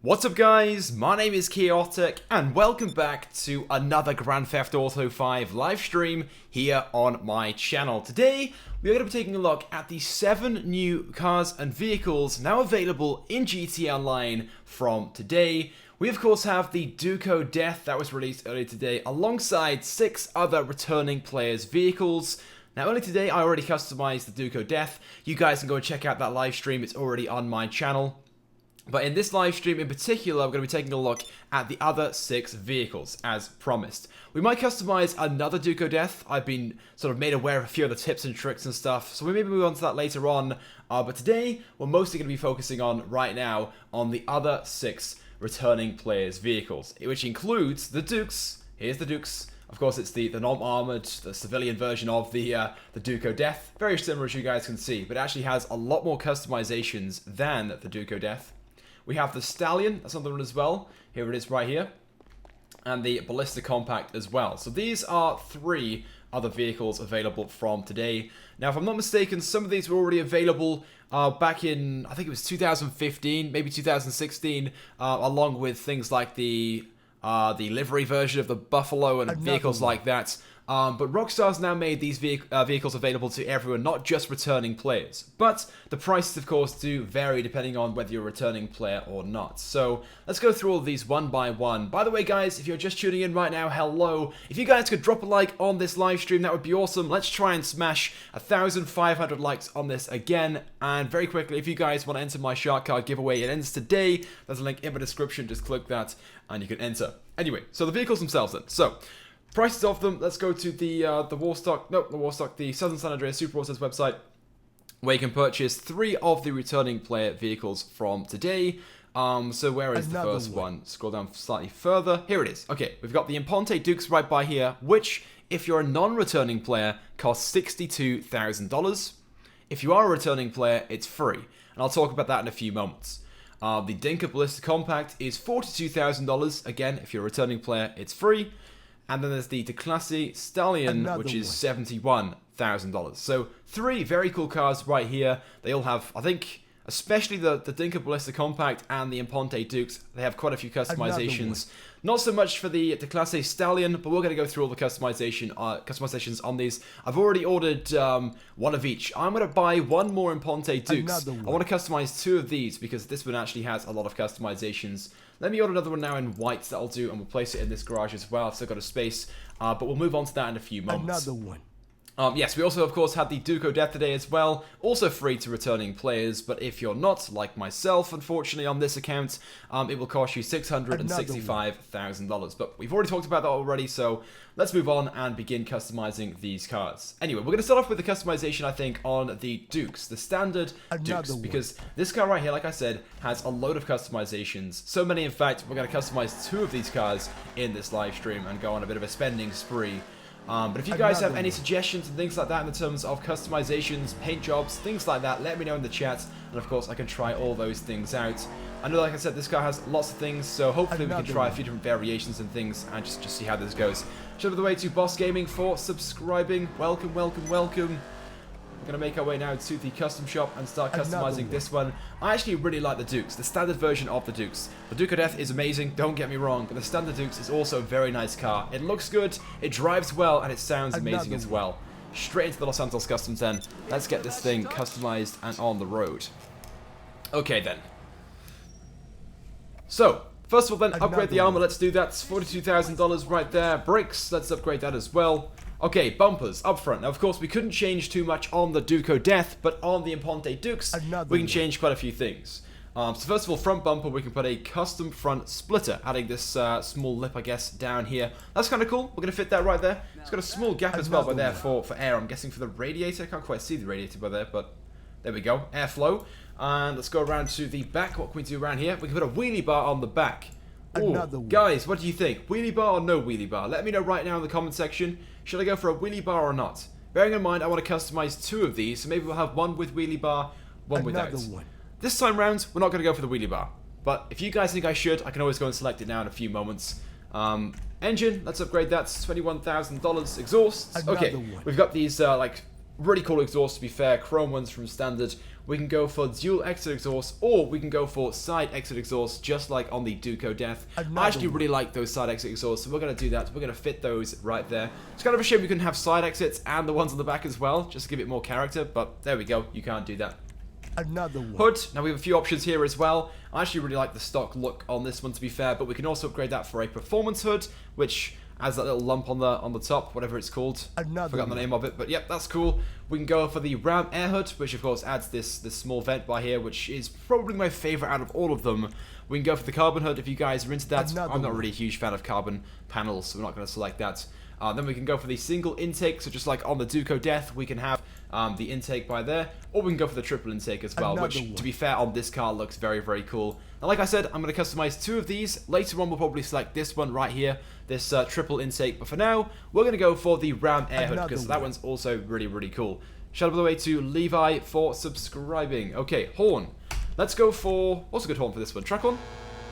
What's up guys, my name is Chaotic and welcome back to another Grand Theft Auto 5 live stream here on my channel. Today we are going to be taking a look at the 7 new cars and vehicles now available in GTA Online from today. We of course have the Dodo Death that was released earlier today alongside 6 other returning players' vehicles. Now earlier today I already customized the Dodo Death. You guys can go and check out that live stream, it's already on my channel. But in this live stream in particular, we're going to be taking a look at the other 6 vehicles, as promised. We might customize another Dodo Death. I've been sort of made aware of a few of the tips and tricks and stuff, so we may move on to that later on. But today, we're mostly going to be focusing on, right now, on the other 6 returning players' vehicles, which includes the Dukes. Here's the Dukes. Of course, it's the non-armored, the civilian version of the Dodo Death. Very similar, as you guys can see, but it actually has a lot more customizations than the Dodo Death. We have the Stallion, that's another one as well. Here it is right here. And the Blista Compact as well. So these are 3 other vehicles available from today. Now, if I'm not mistaken, some of these were already available back in, I think it was 2015, maybe 2016, along with things like the livery version of the Buffalo and vehicles like that. But Rockstar's now made these vehicles available to everyone, not just returning players. But the prices, of course, do vary depending on whether you're a returning player or not. So let's go through all of these one by one. By the way, guys, if you're just tuning in right now, hello. If you guys could drop a like on this live stream, that would be awesome. Let's try and smash 1,500 likes on this again. And very quickly, if you guys want to enter my shark card giveaway, it ends today. There's a link in the description. Just click that and you can enter. Anyway, so the vehicles themselves then. So prices of them, let's go to the Southern San Andreas Super Autos website, where you can purchase 3 of the returning player vehicles from today. So where is the first one? Scroll down slightly further. Here it is. Okay, we've got the Imponte Dukes right by here, which, if you're a non-returning player, costs $62,000. If you are a returning player, it's free. And I'll talk about that in a few moments. The Blista Compact is $42,000. Again, if you're a returning player, it's free. And then there's the Declasse Stallion, which is $71,000. So 3 very cool cars right here. They all have, I think, especially the Blista Compact and the Imponte Dukes, they have quite a few customizations. Not so much for the Declasse Stallion, but we're going to go through all the customizations on these. I've already ordered 1 of each. I'm going to buy 1 more Imponte Dukes. I want to customize 2 of these because this one actually has a lot of customizations. Let me order another one now in white, that'll do, and we'll place it in this garage as well. I've still got a space, but we'll move on to that in a few moments. Another one. Yes, we also, of course, had the Dodo Death today as well. Also free to returning players, but if you're not, like myself, unfortunately, on this account, it will cost you $665,000. But we've already talked about that already, so let's move on and begin customizing these cars. Anyway, we're going to start off with the customization, I think, on the Dukes, the standard Dukes, because this car right here, like I said, has a load of customizations. So many, in fact, we're going to customize 2 of these cars in this live stream and go on a bit of a spending spree. But if you guys have any suggestions and things like that in terms of customizations, paint jobs, things like that, let me know in the chat. And of course, I can try all those things out. I know, like I said, this car has lots of things, so hopefully we can try a few different variations and things and just see how this goes. Shout out the way to Boss Gaming for subscribing. Welcome, welcome, welcome. We're going to make our way now to the custom shop and start customizing this one. I actually really like the Dukes, the standard version of the Dukes. The Dodo Death is amazing, don't get me wrong, but the standard Dukes is also a very nice car. It looks good, it drives well, and it sounds amazing as well. Straight into the Los Santos Customs then. Let's get this thing customized and on the road. Okay then. So, first of all then, upgrade the armor, let's do that. It's $42,000 right there. Brakes, let's upgrade that as well. Okay, bumpers, up front. Now, of course, we couldn't change too much on the Dodo Death, but on the Imponte Dukes, we can change quite a few things. So first of all, front bumper, we can put a custom front splitter, adding this small lip, I guess, down here. That's kind of cool. We're going to fit that right there. It's got a small gap as well by there for air. I'm guessing for the radiator. I can't quite see the radiator by there, but there we go. Airflow. And let's go around to the back. What can we do around here? We can put a wheelie bar on the back. Ooh, guys, what do you think? Wheelie bar or no wheelie bar? Let me know right now in the comment section. Should I go for a wheelie bar or not? Bearing in mind, I want to customize 2 of these, so maybe we'll have 1 with wheelie bar, 1 without. This time round, we're not going to go for the wheelie bar. But if you guys think I should, I can always go and select it now in a few moments. Engine, let's upgrade that. $21,000. Exhaust. Okay, we've got these like Really cool exhaust, to be fair. Chrome ones from standard. We can go for dual exit exhaust, or we can go for side exit exhaust, just like on the Duco Death. I actually really like those side exit exhausts, so we're going to do that. We're going to fit those right there. It's kind of a shame we couldn't have side exits and the ones on the back as well, just to give it more character, but there we go. You can't do that. Hood. Now we have a few options here as well. I actually really like the stock look on this one, to be fair, but we can also upgrade that for a performance hood, which has that little lump on the top, whatever it's called. Forgotten the name of it, but yep, that's cool. We can go for the Ram Air Hood, which of course adds this small vent by here, which is probably my favorite out of all of them. We can go for the Carbon Hood if you guys are into that. I'm not really a huge fan of carbon panels, so we're not going to select that. Then we can go for the single intake, so just like on the Duco Death, we can have the intake by there, or we can go for the triple intake as well, which, to be fair, on this car looks very, very cool. Now, like I said, I'm going to customize 2 of these. Later on, we'll probably select this one right here, this triple intake, but for now, we're going to go for the Ram Air Hood, because that one's also really, really cool. Shout out, by the way, to Levi for subscribing. Okay, horn. Let's go for... What's a good horn for this one? Truck horn?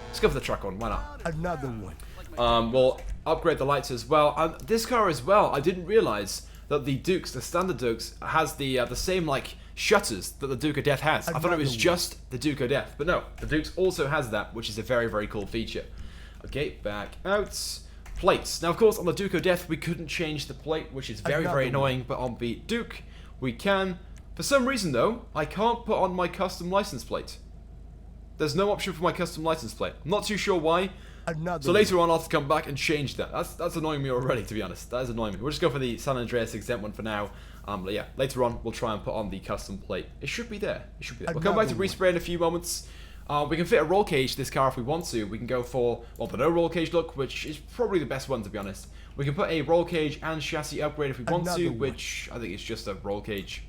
Let's go for the truck horn. Why not? Another one. We'll upgrade the lights as well. And this car as well, I didn't realize that the Dukes, the standard Dukes, has the same like shutters that the Duke of Death has. I thought it was just the Duke of Death, but no, the Dukes also has that, which is a very, very cool feature. Okay, back out. Plates. Now, of course, on the Duke of Death, we couldn't change the plate, which is very, very annoying, but on the Duke, we can. For some reason, though, I can't put on my custom license plate. There's no option for my custom license plate. I'm not too sure why. So later on, I'll have to come back and change that. That's annoying me already, to be honest. That is annoying me. We'll just go for the San Andreas exempt one for now. But yeah, later on, we'll try and put on the custom plate. It should be there. It should be there. We'll come back to respray in a few moments. We can fit a roll cage to this car if we want to. We can go for, well, the no roll cage look, which is probably the best one, to be honest. We can put a roll cage and chassis upgrade if we want to, which I think is just a roll cage.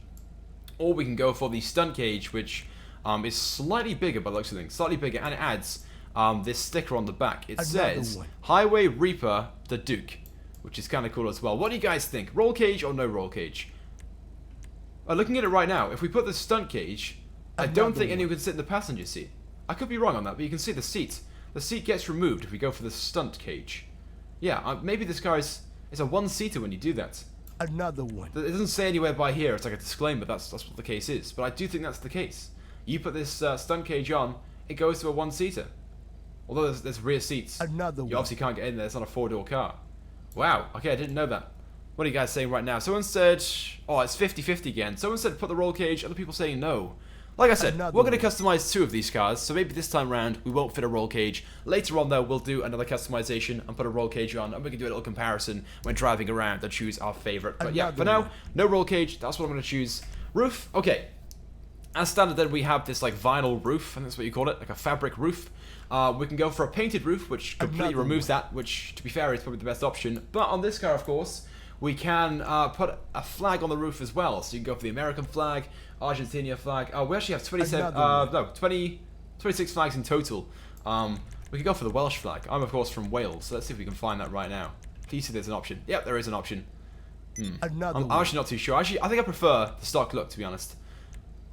Or we can go for the stunt cage, which is slightly bigger by the looks of things. Slightly bigger, and it adds this sticker on the back. It says Highway Reaper the Duke, which is kind of cool as well. What do you guys think? Roll cage or no roll cage? Looking at it right now, if we put the stunt cage, I don't think anyone can sit in the passenger seat. I could be wrong on that, but you can see the seat. The seat gets removed if we go for the stunt cage. Yeah, maybe this car is a one-seater when you do that. Another one. It doesn't say anywhere by here. It's like a disclaimer. That's what the case is. But I do think that's the case. You put this stunt cage on, it goes to a one-seater. Although there's rear seats. Another one. You obviously can't get in there. It's not a four-door car. Wow. Okay, I didn't know that. What are you guys saying right now? Someone said... Oh, it's 50-50 again. Someone said put the roll cage. Other people saying no. Like I said, we're going to customize 2 of these cars, so maybe this time round we won't fit a roll cage. Later on, though, we'll do another customization and put a roll cage on, and we can do a little comparison when driving around and choose our favorite. But yeah, for now, no roll cage. That's what I'm going to choose. Roof. Okay. As standard, then, we have this like vinyl roof, and that's what you call it, like a fabric roof. We can go for a painted roof, which completely removes that, which, to be fair, is probably the best option. But on this car, of course, we can put a flag on the roof as well. So you can go for the American flag, Argentina flag. We actually have 26 flags in total. We could go for the Welsh flag. I'm, of course, from Wales, so let's see if we can find that right now. Please see there's an option. Yep, there is an option. I'm actually not too sure. Actually, I think I prefer the stock look, to be honest.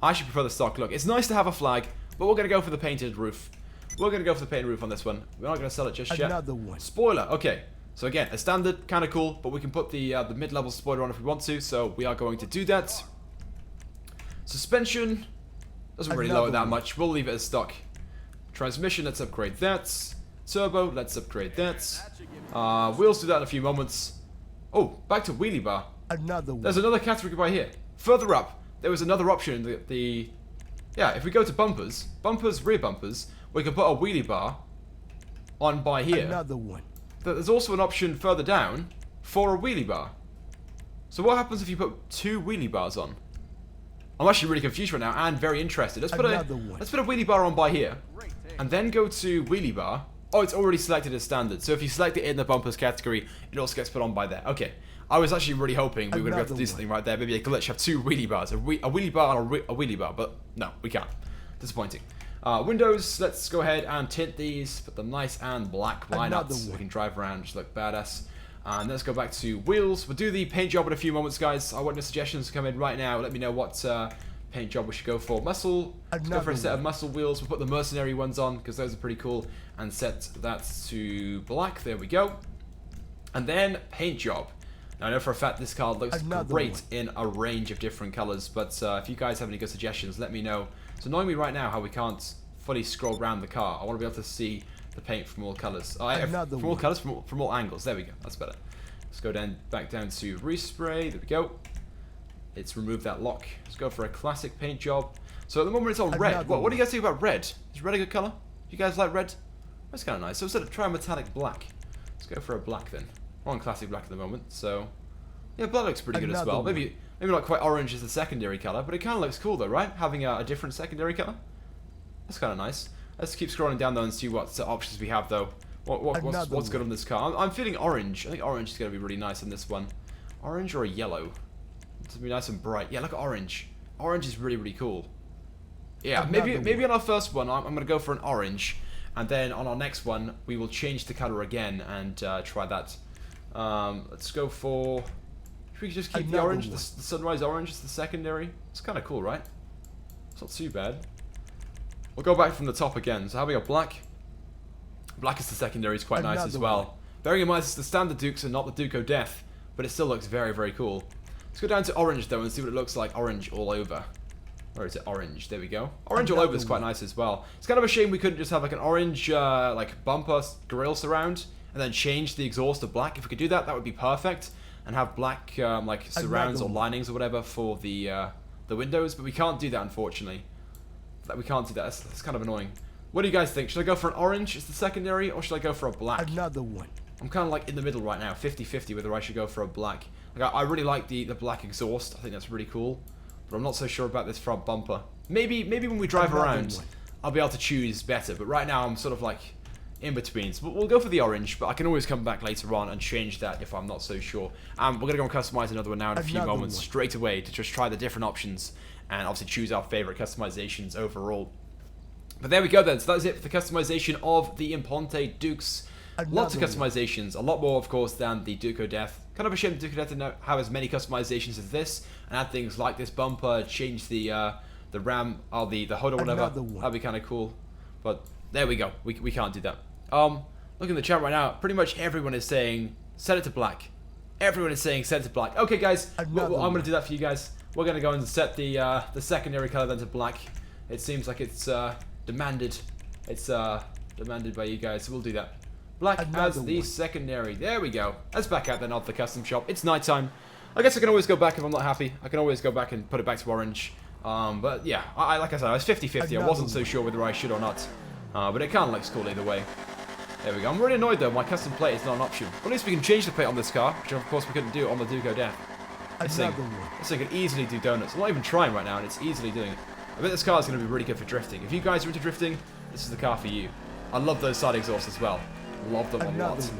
I actually prefer the stock look. It's nice to have a flag, but we're going to go for the painted roof. We're going to go for the painted roof on this one. We're not going to sell it just yet. Spoiler. Okay. So again, a standard, kind of cool, but we can put the mid-level spoiler on if we want to, so we are going to do that. Suspension doesn't really lower that much. We'll leave it as stock. Transmission, let's upgrade that. Turbo, let's upgrade that. Wheels, do that in a few moments. Oh, back to wheelie bar. There's another category by here. Further up, there was another option in the yeah, if we go to bumpers, rear bumpers, we can put a wheelie bar on by here. Another one. There's also an option further down for a wheelie bar. So what happens if you put 2 wheelie bars on? I'm actually really confused right now and very interested. Let's put a wheelie bar on by here, and then go to wheelie bar. Oh, it's already selected as standard. So if you select it in the bumpers category, it also gets put on by there. Okay. I was actually really hoping we were going to be able to do something right there. Maybe a glitch, have 2 wheelie bars, a wheelie bar and a wheelie bar, but no, we can't. Disappointing. Windows, let's go ahead and tint these, put them nice and black. Why not? We can drive around, just look badass. And let's go back to wheels. We'll do the paint job in a few moments, guys. I want your suggestions to come in right now. Let me know what paint job we should go for. Muscle, let's go for a set of muscle wheels. We'll put the mercenary ones on, because those are pretty cool. And set that to black. There we go. And then paint job. Now, I know for a fact this card looks Another great one. in a range of different colours, but if you guys have any good suggestions, let me know. It's annoying me right now how we can't fully scroll around the car. I want to be able to see the paint from all colours. Another From all one. colours, from all angles. There we go. That's better. Let's go back down to respray. There we go. It's removed that lock. Let's go for a classic paint job. So at the moment it's on red. Another What do you guys think about red? Is red a good colour? You guys like red? That's kind of nice. So instead of try a metallic black, let's go for a black then. We're on classic black at the moment, so yeah, black looks pretty good as well. Maybe not quite orange as the secondary colour, but it kind of looks cool though, right? Having a different secondary colour. That's kind of nice. Let's keep scrolling down though and see what options we have though. What's good on this car? I'm feeling orange. I think orange is going to be really nice on this one. Orange or a yellow? It's going to be nice and bright. Yeah, look at orange. Orange is really, really cool. Yeah, maybe on our first one, I'm going to go for an orange. And then on our next one, we will change the colour again and try that. Let's go for... If we could just keep the orange, the sunrise orange is the secondary. It's kind of cool, right? It's not too bad. We'll go back from the top again. So how we got black? Black is the secondary, is quite nice as well. Bearing in mind it's the standard Dukes and not the Duke of Death, but it still looks very, very cool. Let's go down to orange though and see what it looks like orange all over. Where is it? Orange. There we go. Orange all over is quite nice as well. It's kind of a shame we couldn't just have like an orange like bumper grille surround and then change the exhaust to black. If we could do that, that would be perfect. And have black like surrounds or linings or whatever for the windows, but we can't do that unfortunately. We can't do that. That's kind of annoying. What do you guys think? Should I go for an orange as the secondary, or should I go for a black? Another one. I'm kind of like in the middle right now, 50-50 whether I should go for a black. Like I really like the black exhaust. I think that's really cool, but I'm not so sure about this front bumper. Maybe when we drive around, I'll be able to choose better. But right now I'm sort of like in between. So we'll go for the orange, but I can always come back later on and change that if I'm not so sure. We're gonna go and customize another one now in a few moments, straight away, to just try the different options and obviously choose our favorite customizations overall. But there we go then, so that's it for the customization of the Imponte Dukes. Lots of customizations, a lot more of course than the Duke of Death. Kind of a shame the Duke of Death didn't have as many customizations as this, and add things like this bumper, change the ram, or the hood or whatever. That'd be kind of cool. But there we go, we can't do that. Look in the chat right now, pretty much everyone is saying, set it to black. Everyone is saying set it to black. Okay guys, I'm going to do that for you guys. We're going to go and set the secondary color then to black. It seems like it's demanded. It's demanded by you guys, so we'll do that. Black as the secondary. There we go. Let's back out then of the custom shop. It's nighttime. I guess I can always go back if I'm not happy. I can always go back and put it back to orange. But yeah, like I said, I was 50-50. I wasn't so sure whether I should or not. But it kind of looks cool either way. There we go. I'm really annoyed though, my custom plate is not an option. Well, at least we can change the plate on this car, which of course we couldn't do on the Duke of Death. This thing can easily do donuts. I'm not even trying right now, and it's easily doing it. I bet this car is going to be really good for drifting. If you guys are into drifting, this is the car for you. I love those side exhausts as well. Love them a lot.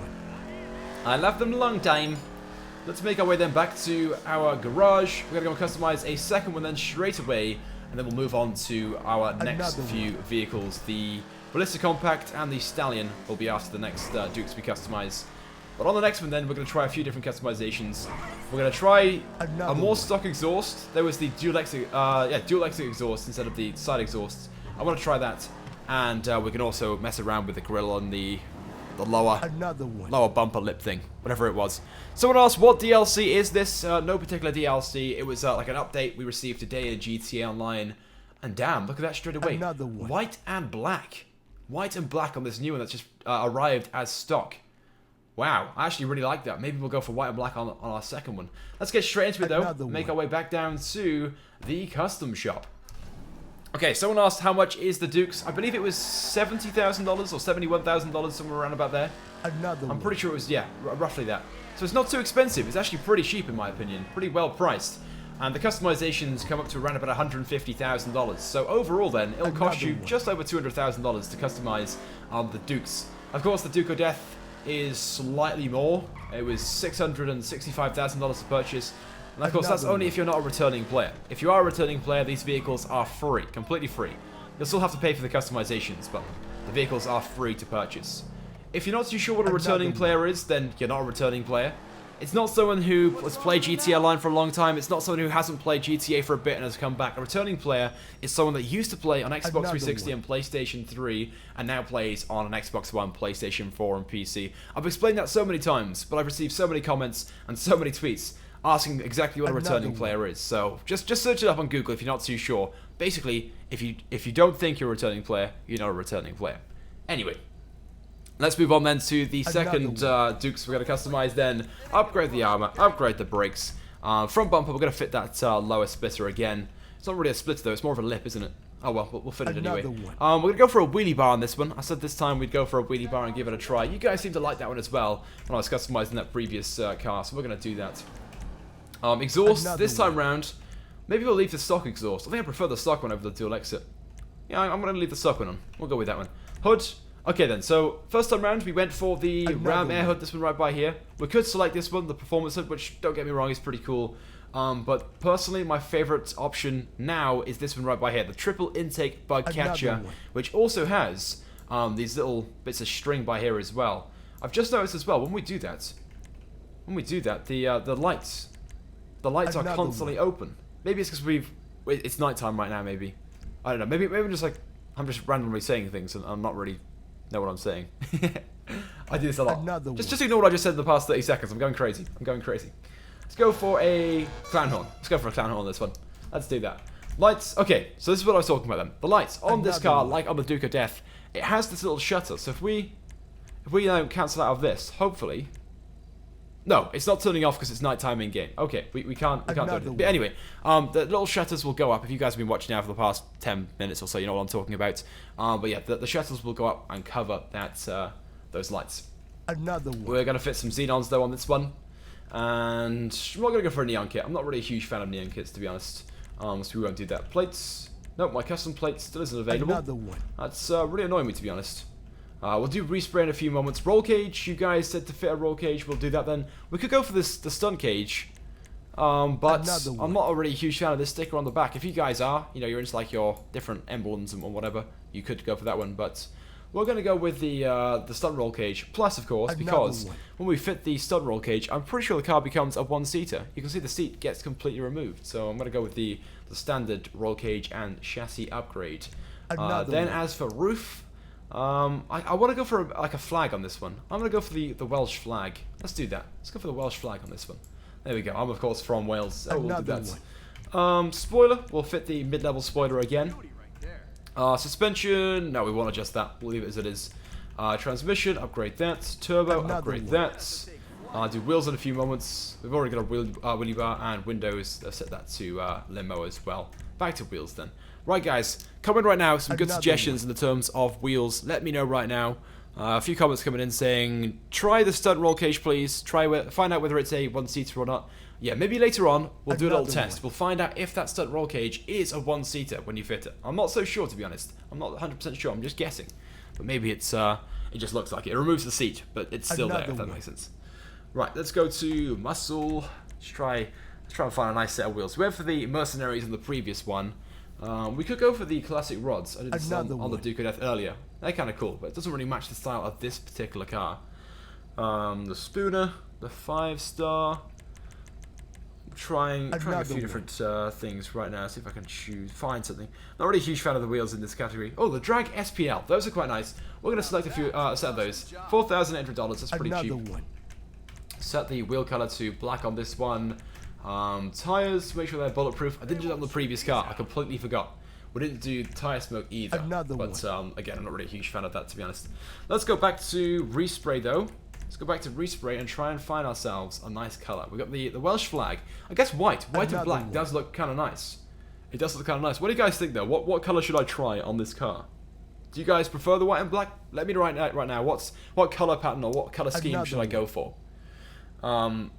I love them a long time. Let's make our way then back to our garage. We're going to go and customize a second one then straight away, and then we'll move on to our next few vehicles. The Blista Compact and the Stallion will be after the next Dukes we customize. But on the next one then, we're going to try a few different customizations. We're going to try a more stock exhaust. There was the dual exit exhaust instead of the side exhausts. I want to try that. And we can also mess around with the grill on the lower bumper lip thing, whatever it was. Someone asked, what DLC is this? No particular DLC. It was like an update we received today in GTA Online. And damn, look at that straight away. White and black. White and black on this new one that's just arrived as stock. Wow, I actually really like that. Maybe we'll go for white and black on our second one. Let's get straight into it though. Make our way back down to the custom shop. Okay, someone asked how much is the Dukes. I believe it was $70,000 or $71,000, somewhere around about there. I'm pretty sure it was, yeah, roughly that. So it's not too expensive. It's actually pretty cheap in my opinion. Pretty well priced. And the customizations come up to around about $150,000. So overall then, it'll cost you just over $200,000 to customize the Dukes. Of course, the Duke of Death is slightly more. It was $665,000 to purchase. And of course, that's only if you're not a returning player. If you are a returning player, these vehicles are free, completely free. You'll still have to pay for the customizations, but the vehicles are free to purchase. If you're not too sure what a returning player is, then you're not a returning player. It's not someone who has played GTA Online for a long time. It's not someone who hasn't played GTA for a bit and has come back. A returning player is someone that used to play on Xbox 360 and PlayStation 3 and now plays on an Xbox One, PlayStation 4 and PC. I've explained that so many times, but I've received so many comments and so many tweets asking exactly what a returning player is. So just search it up on Google if you're not too sure. Basically, if you don't think you're a returning player, you're not a returning player. Anyway. Let's move on then to the second Dukes we're going to customize then. Upgrade the armor, upgrade the brakes. Front bumper, we're going to fit that lower splitter again. It's not really a splitter though, it's more of a lip, isn't it? Oh well, we'll fit it anyway. We're going to go for a wheelie bar on this one. I said this time we'd go for a wheelie bar and give it a try. You guys seem to like that one as well when I was customizing that previous car, so we're going to do that. Exhaust, this time round, maybe we'll leave the stock exhaust. I think I prefer the stock one over the dual exit. Yeah, I'm going to leave the stock one on. We'll go with that one. Hood. Okay then, so first time round we went for the Ram Air Hood, this one right by here. We could select this one, the Performance Hood, which, don't get me wrong, is pretty cool. But personally, my favourite option now is this one right by here, the Triple Intake Bug Catcher, which also has these little bits of string by here as well. I've just noticed as well, when we do that, the lights are constantly open. Maybe it's because it's nighttime right now, maybe. I don't know, maybe I'm just randomly saying things and I'm not really know what I'm saying. I do this a lot. Just ignore what I just said in the past 30 seconds. I'm going crazy. Let's go for a clown horn. On this one. Let's do that. Lights. Okay, so this is what I was talking about then. The lights on this car, like on the Duke of Death, it has this little shutter. So if we cancel out of this, hopefully. No, it's not turning off because it's nighttime in game. Okay, we can't do it. But anyway, the little shutters will go up. If you guys have been watching now for the past 10 minutes or so, you know what I'm talking about. But yeah, the shutters will go up and cover that those lights. We're gonna fit some xenons though on this one, and I'm not gonna go for a neon kit. I'm not really a huge fan of neon kits, to be honest. So we won't do that. Plates. Nope, my custom plate still isn't available. That's really annoying me, to be honest. We'll do respray in a few moments. Roll cage, you guys said to fit a roll cage, we'll do that then. We could go for the stun cage, but I'm not really a huge fan of this sticker on the back. If you guys are, you know, you're into like your different emblems and whatever, you could go for that one, but we're going to go with the stun roll cage. Plus, of course, because when we fit the stun roll cage, I'm pretty sure the car becomes a one-seater. You can see the seat gets completely removed, so I'm going to go with the standard roll cage and chassis upgrade. Then as for roof, I want to go for like a flag on this one. I'm going to go for the Welsh flag. Let's do that. Let's go for the Welsh flag on this one. There we go. I'm of course from Wales, so we'll do that. Spoiler, we'll fit the mid-level spoiler again. Suspension, no, we won't adjust that. We'll leave it as it is. Transmission, upgrade that. Turbo, upgrade that. Do wheels in a few moments. We've already got a wheelie bar and windows. Let's set that to limo as well. Back to wheels then. Right guys, comment right now some good suggestions in the terms of wheels. Let me know right now. A few comments coming in saying, try the stunt roll cage please. Find out whether it's a one-seater or not. Yeah, maybe later on we'll do a little test. We'll find out if that stunt roll cage is a one-seater when you fit it. I'm not so sure, to be honest. I'm not 100% sure, I'm just guessing. But maybe it's it just looks like it. It removes the seat, but it's still there, if that makes sense. Right, let's go to muscle. Let's try and find a nice set of wheels. We went for the mercenaries in the previous one. We could go for the classic rods. I did this on the Duke of Death earlier. They're kind of cool, but it doesn't really match the style of this particular car. The Spooner, the 5-star. Trying a few different things right now. See if I can find something. Not really a huge fan of the wheels in this category. Oh, the Drag SPL. Those are quite nice. We're going to select a few set of those. $4,800. That's pretty cheap. Set the wheel color to black on this one. Tires, make sure they're bulletproof. I didn't do that on the previous car. I completely forgot. We didn't do tire smoke either. But again, I'm not really a huge fan of that, to be honest. Let's go back to respray though. Let's go back to respray and try and find ourselves a nice color. We've got the Welsh flag. I guess white and black does look kind of nice. It does look kind of nice. What do you guys think though? What color should I try on this car? Do you guys prefer the white and black? Let me know right now. What color pattern or what color scheme should I go for? Let's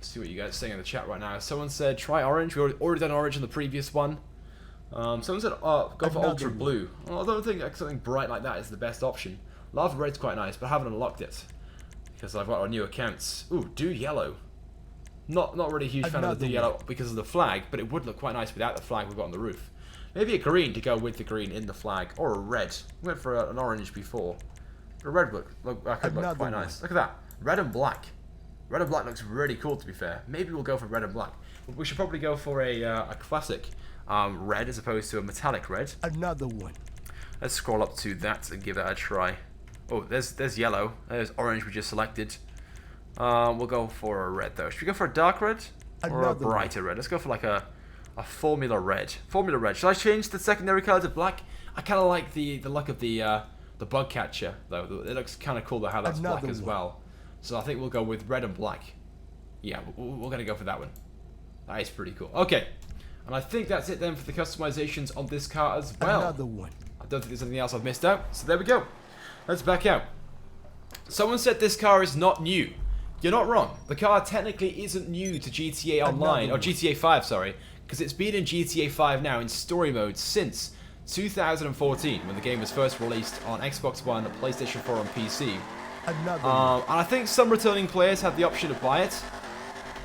see what you guys are saying in the chat right now. Someone said try orange. We already done orange in the previous one. Someone said go for ultra blue. Well, I don't think something bright like that is the best option. Lava red's quite nice, but I haven't unlocked it because I've got our new accounts. Ooh, do yellow. Not really a huge fan of the yellow because of the flag, but it would look quite nice without the flag we've got on the roof. Maybe a green to go with the green in the flag, or a red. We went for an orange before. A red could look quite nice. Look at that, red and black. Red and black looks really cool, to be fair. Maybe we'll go for red and black. We should probably go for a classic red as opposed to a metallic red. Another one. Let's scroll up to that and give that a try. Oh, there's yellow. There's orange we just selected. We'll go for a red, though. Should we go for a dark red? Or a brighter red? Let's go for like a formula red. Formula red. Should I change the secondary color to black? I kind of like the look of the bug catcher, though. It looks kind of cool to have that's black as well. So I think we'll go with red and black. Yeah, we're going to go for that one. That is pretty cool. Okay. And I think that's it then for the customizations on this car as well. Another one. I don't think there's anything else I've missed out. So there we go. Let's back out. Someone said this car is not new. You're not wrong. The car technically isn't new to GTA Online, or GTA 5, sorry, because it's been in GTA 5 now in story mode since 2014, when the game was first released on Xbox One, PlayStation 4, and PC. And I think some returning players had the option to buy it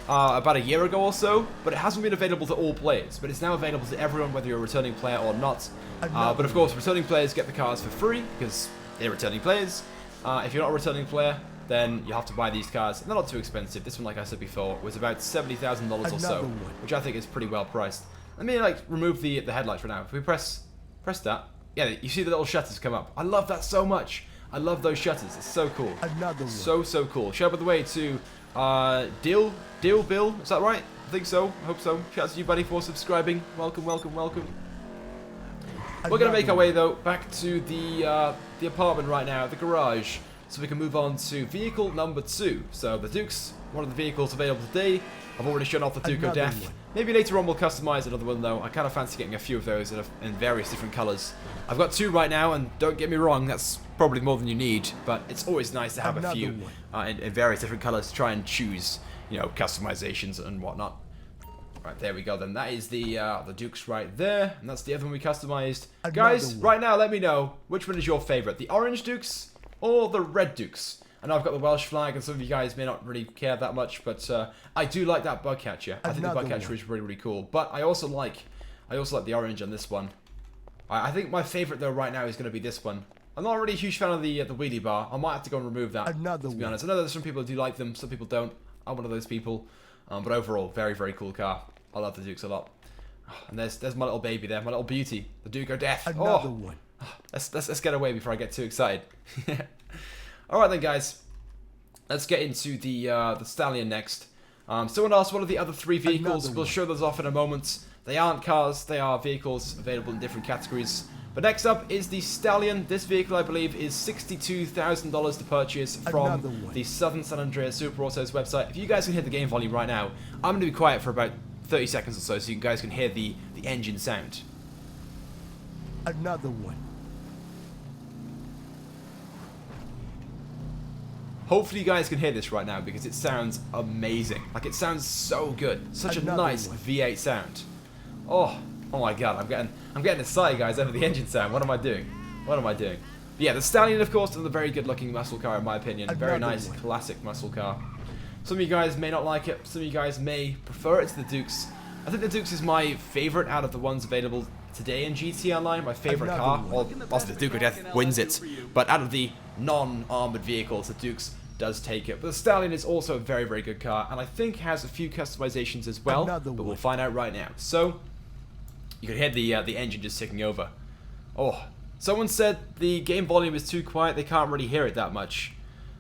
about a year ago or so, but it hasn't been available to all players. But it's now available to everyone, whether you're a returning player or not. But of course, returning players get the cars for free, because they're returning players. If you're not a returning player, then you have to buy these cars. And they're not too expensive. This one, like I said before, was about $70,000 or so, which I think is pretty well priced. Let me like remove the headlights for now. If we press that, yeah, you see the little shutters come up. I love that so much. I love those shutters. It's so cool. So cool. Shout out by the way to Deal Bill. Is that right? I think so. I hope so. Shout out to you, buddy, for subscribing. Welcome. We're gonna make our way though back to the apartment right now, the garage, so we can move on to vehicle number 2. So the Duke's one of the vehicles available today. I've already shown off the Duke of Death. Maybe later on we'll customize another one though. I kind of fancy getting a few of those in various different colors. I've got 2 right now, and don't get me wrong, that's probably more than you need, but it's always nice to have a few in various different colors to try and choose, you know, customizations and whatnot. Right, there we go then. That is the Dukes right there, and that's the other one we customized. Guys, right now let me know, which one is your favorite, the orange Dukes or the red Dukes? I know I've got the Welsh flag, and some of you guys may not really care that much, but I do like that bug catcher. I think the bug catcher is really cool. But I also like the orange on this one. I think my favorite though right now is going to be this one. I'm not really a huge fan of the wheelie bar. I might have to go and remove that. To be honest, I know there's some people who do like them, some people don't. I'm one of those people. But overall, very cool car. I love the Dukes a lot. And there's my little baby there, my little beauty, the Duke of Death. Another one. Let's get away before I get too excited. Alright then, guys. Let's get into the Stallion next. Someone asked what are the other 3 vehicles. We'll show those off in a moment. They aren't cars, they are vehicles available in different categories. But next up is the Stallion. This vehicle, I believe, is $62,000 to purchase from the Southern San Andreas Super Autos website. If you guys can hear the game volume right now, I'm going to be quiet for about 30 seconds or so you guys can hear the engine sound. Another one. Hopefully you guys can hear this right now because it sounds amazing. Like, it sounds so good. Such a nice V8 sound. Oh my god, I'm getting excited, guys, over the engine sound. What am I doing? But yeah, the Stallion, of course, is a very good looking muscle car in my opinion. Very nice, classic muscle car. Some of you guys may not like it. Some of you guys may prefer it to the Dukes. I think the Dukes is my favorite out of the ones available today in GTA Online. My favorite car. Well, obviously the Duke of Death wins it. But out of the non-armored vehicles, the Dukes does take it. But the Stallion is also a very good car, and I think has a few customizations as well. But we'll find out right now. So you can hear the engine just ticking over. Oh, someone said the game volume is too quiet. They can't really hear it that much.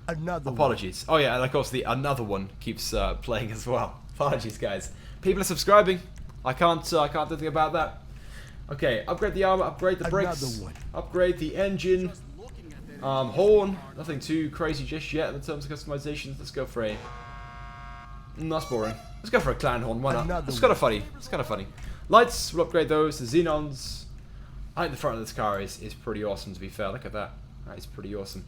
Apologies. Oh yeah, and of course the another one keeps playing as well. Apologies, guys. People are subscribing. I can't do anything about that. Okay, upgrade the armor, upgrade the brakes, upgrade the engine. Horn, nothing too crazy just yet in terms of customizations. Let's go for a... that's boring. Let's go for a clan horn, why not? It's kind of funny. Lights, we'll upgrade those to xenons. I think the front of this car is pretty awesome, to be fair. Look at that. That is pretty awesome.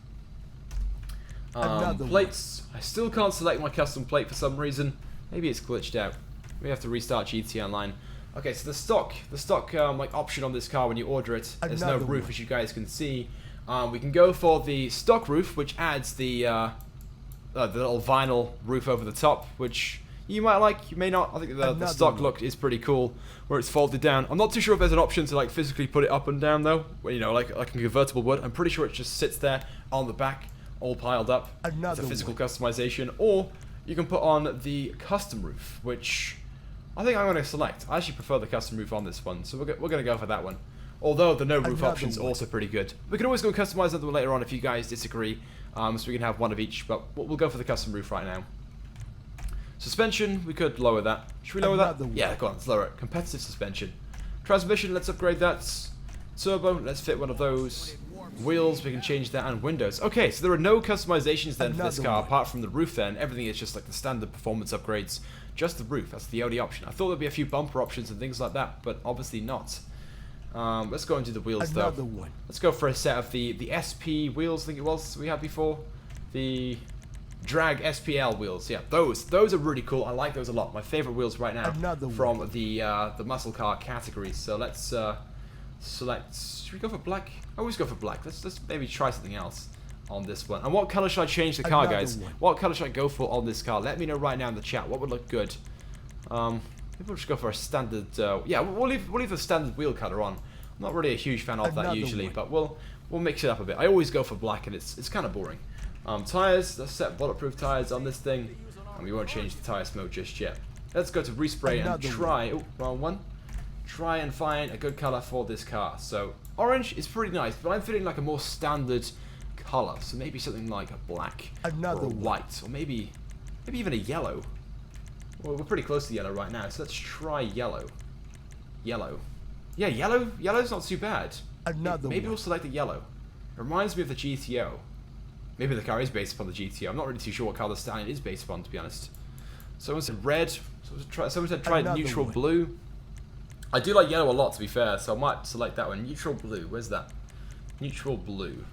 Plates, I still can't select my custom plate for some reason. Maybe it's glitched out. We have to restart GTA Online. Okay, so the stock like option on this car when you order it, there's no roof, as you guys can see. We can go for the stock roof, which adds the little vinyl roof over the top, which you might like, you may not. I think the stock look is pretty cool, where it's folded down. I'm not too sure if there's an option to like physically put it up and down though, where, you know, like a convertible would. I'm pretty sure it just sits there on the back, all piled up. It's a physical customization, or you can put on the custom roof, which I think I'm going to select. I actually prefer the custom roof on this one, so we're going to go for that one. Although the no roof option is also pretty good. We can always go customize another one later on if you guys disagree, so we can have one of each, but we'll go for the custom roof right now. Suspension, we could lower that. Should we lower that? Yeah, go on, let's lower it. Competitive suspension. Transmission, let's upgrade that. Turbo, let's fit one of those. Wheels, we can change that, and windows. Okay, so there are no customizations then for this car, apart from the roof then. Everything is just like the standard performance upgrades. Just the roof, that's the only option. I thought there'd be a few bumper options and things like that, but obviously not. Let's go into the wheels though. Let's go for a set of the SP wheels, I think it was, we had before. The Drag SPL wheels, yeah, those are really cool. I like those a lot. My favorite wheels right now from the muscle car category. So let's select. Should we go for black? I always go for black. Let's maybe try something else on this one. And what color should I change the car, guys? What color should I go for on this car? Let me know right now in the chat. What would look good? Maybe we'll just go for a standard. Yeah, we'll leave the standard wheel color on. I'm not really a huge fan of that usually, but we'll mix it up a bit. I always go for black, and it's kind of boring. Tires, let's set bulletproof tires on this thing, and we won't change the tire smoke just yet. Let's go to respray and try, oh, wrong one. Try and find a good color for this car. So orange is pretty nice, but I'm feeling like a more standard color. So maybe something like a black or a white, or maybe even a yellow. Well, we're pretty close to yellow right now, so let's try yellow. Yellow. Yeah, yellow. Yellow's not too bad. Maybe we'll select the yellow. It reminds me of the GTO. Maybe the car is based upon the GTO. I'm not really too sure what car the Stallion is based upon, to be honest. Someone said red. Someone said try neutral blue. I do like yellow a lot, to be fair, so I might select that one. Neutral blue. Where's that? Neutral blue.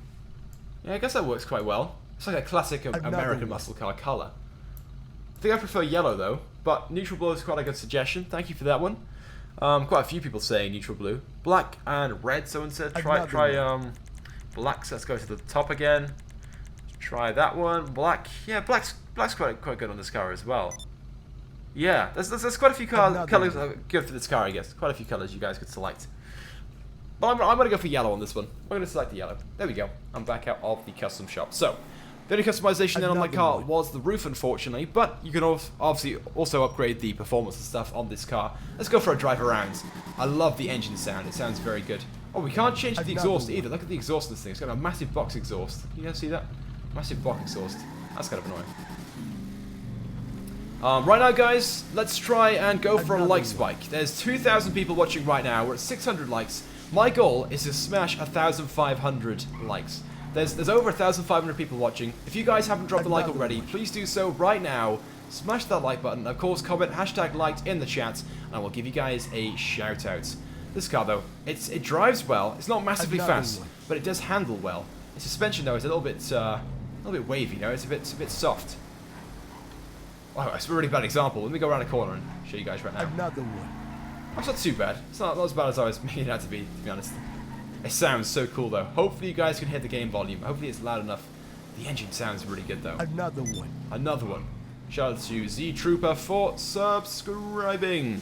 Yeah, I guess that works quite well. It's like a classic American muscle car color. I think I prefer yellow, though, but neutral blue is quite a good suggestion. Thank you for that one. Quite a few people saying neutral blue. Black and red, someone said. Try black, so let's go to the top again. Try that one. Black. Yeah, black's quite good on this car as well. Yeah, there's quite a few colors good for this car, I guess. Quite a few colors you guys could select. But I'm going to go for yellow on this one. I'm going to select the yellow. There we go. I'm back out of the custom shop. So, the only customization then on my car was the roof, unfortunately. But you can obviously also upgrade the performance and stuff on this car. Let's go for a drive around. I love the engine sound. It sounds very good. Oh, we can't change the exhaust either. Look at the exhaust on this thing. It's got a massive box exhaust. Can you guys see that? Massive box exhaust. That's kind of annoying. Right now, guys, let's try and go for a like spike. There's 2,000 people watching right now. We're at 600 likes. My goal is to smash 1,500 likes. There's over 1,500 people watching. If you guys haven't dropped a like already, please do so right now. Smash that like button. Of course, comment #liked in the chat, and I will give you guys a shout out. This car, though, it drives well. It's not massively fast, but it does handle well. The suspension, though, is a little bit wavy. You know, it's a bit soft. Wow, that's a really bad example. Let me go around a corner and show you guys right now. Another one. That's not too bad. It's not as bad as I was making it out to be honest. It sounds so cool, though. Hopefully you guys can hear the game volume. Hopefully it's loud enough. The engine sounds really good, though. Another one. Another one. Shout out to Z Trooper for subscribing.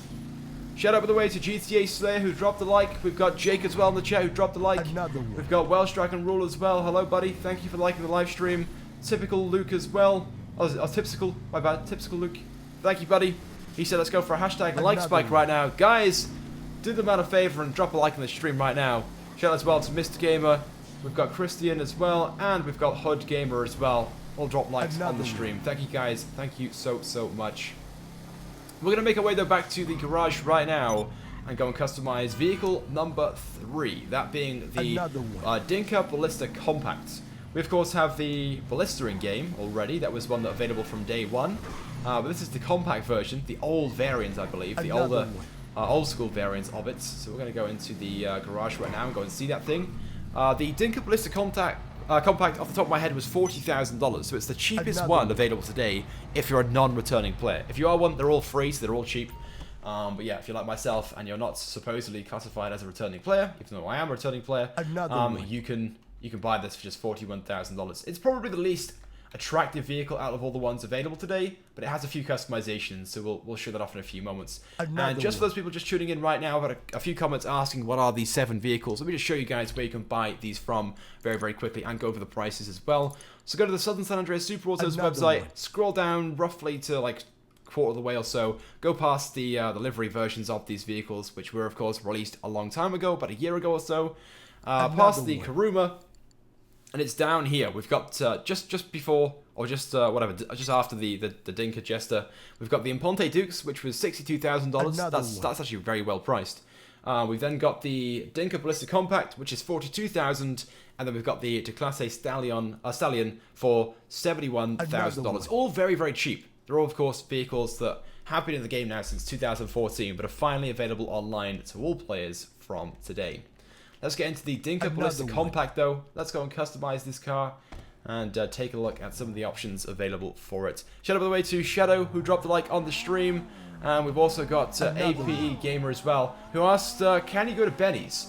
Shout out, by the way, to GTA Slayer, who dropped a like. We've got Jake as well in the chat, who dropped a like. Another one. We've got Welsh Dragon Rule as well. Hello, buddy. Thank you for liking the live stream. Typical Luke as well. Oh, Typical. My bad. Typical Luke. Thank you, buddy. He said, let's go for a like spike right now. Guys, do the man a favor and drop a like on the stream right now. Shout out as well to Mr. Gamer. We've got Christian as well. And we've got HUD Gamer as well. All drop likes on the stream. Thank you, guys. Thank you so much. We're going to make our way, though, back to the garage right now and go and customize vehicle number 3. That being the Dinka Blista Compact. We, of course, have the Blista in game already. That was one that was available from day one. But this is the compact version, the old variant, I believe. The older, old school variant of it. So we're going to go into the garage right now and go and see that thing. The Dinka Blista Compact, off the top of my head, was $40,000. So it's the cheapest one available today if you're a non-returning player. If you are one, they're all free, so they're all cheap. But yeah, if you're like myself and you're not supposedly classified as a returning player, even though I am a returning player, you can buy this for just $41,000. It's probably the least attractive vehicle out of all the ones available today, but it has a few customizations, so we'll show that off in a few moments. And just for those people just tuning in right now, I've had a few comments asking what are these 7 vehicles. Let me just show you guys where you can buy these from very, very quickly and go over the prices as well. So go to the Southern San Andreas Super Autos website, scroll down roughly to like quarter of the way or so, go past the livery versions of these vehicles, which were of course released a long time ago, about a year ago or so, past the Kuruma, and it's down here. We've got just before, or just whatever, just after the Dinka Jester, we've got the Imponte Dukes, which was $62,000. That's actually very well priced. We've then got the Dinka Blista Compact, which is $42,000, and then we've got the Declasse Stallion for $71,000. All very, very cheap. They're all, of course, vehicles that have been in the game now since 2014, but are finally available online to all players from today. Let's get into the Dinka Blista Compact, though. Let's go and customize this car and take a look at some of the options available for it. Shout out, by the way, to Shadow, who dropped a like on the stream. And we've also got APE Gamer as well, who asked, can you go to Benny's?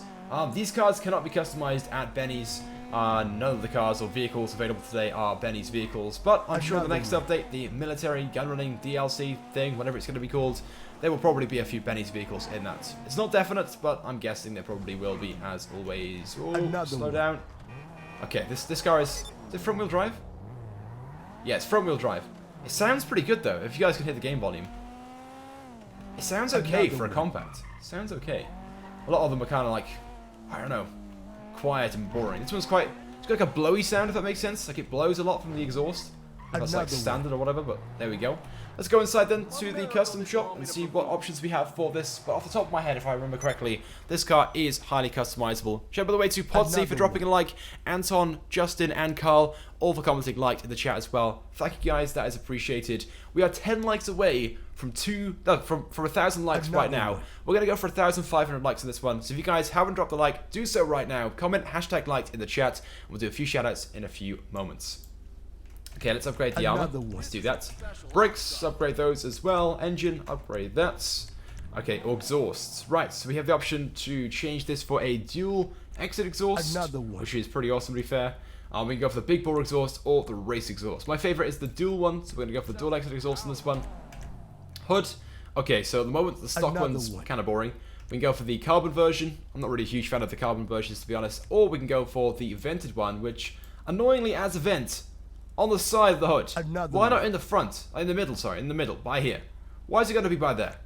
These cars cannot be customized at Benny's. None of the cars or vehicles available today are Benny's vehicles, but I'm sure the next update, the military gun running DLC thing, whatever it's going to be called, there will probably be a few Benny's vehicles in that. It's not definite, but I'm guessing there probably will be, as always. Oh, slow down. Okay, this car is it front wheel drive? Yeah, it's front wheel drive. It sounds pretty good though, if you guys can hear the game volume. It sounds okay for a compact. It sounds okay. A lot of them are kind of like, I don't know, quiet and boring. This one's it's got like a blowy sound, if that makes sense. Like it blows a lot from the exhaust. That's like standard or whatever, but there we go. Let's go inside then to the custom shop and see what options we have for this. But off the top of my head, if I remember correctly, this car is highly customizable. Shout out, by the way, to Podsy for dropping a like, Anton, Justin, and Carl, all for commenting liked in the chat as well. Thank you guys, that is appreciated. We are 10 likes away from 1,000 likes right now. We're going to go for 1,500 likes on this one. So if you guys haven't dropped a like, do so right now. Comment hashtag liked in the chat. And we'll do a few shoutouts in a few moments. Okay, let's upgrade the armor. Let's do that. Brakes, upgrade those as well. Engine, upgrade that. Okay, exhausts. Right, so we have the option to change this for a dual exit exhaust, which is pretty awesome to be fair. We can go for the big bore exhaust or the race exhaust. My favorite is the dual one, so we're going to go for the dual exit exhaust on this one. Hood. Okay, so at the moment the stock one's kind of boring. We can go for the carbon version. I'm not really a huge fan of the carbon versions, to be honest. Or we can go for the vented one, which annoyingly adds a vent on the side of the hood. Why not in the front? In the middle, sorry. In the middle. By here. Why is it going to be by there?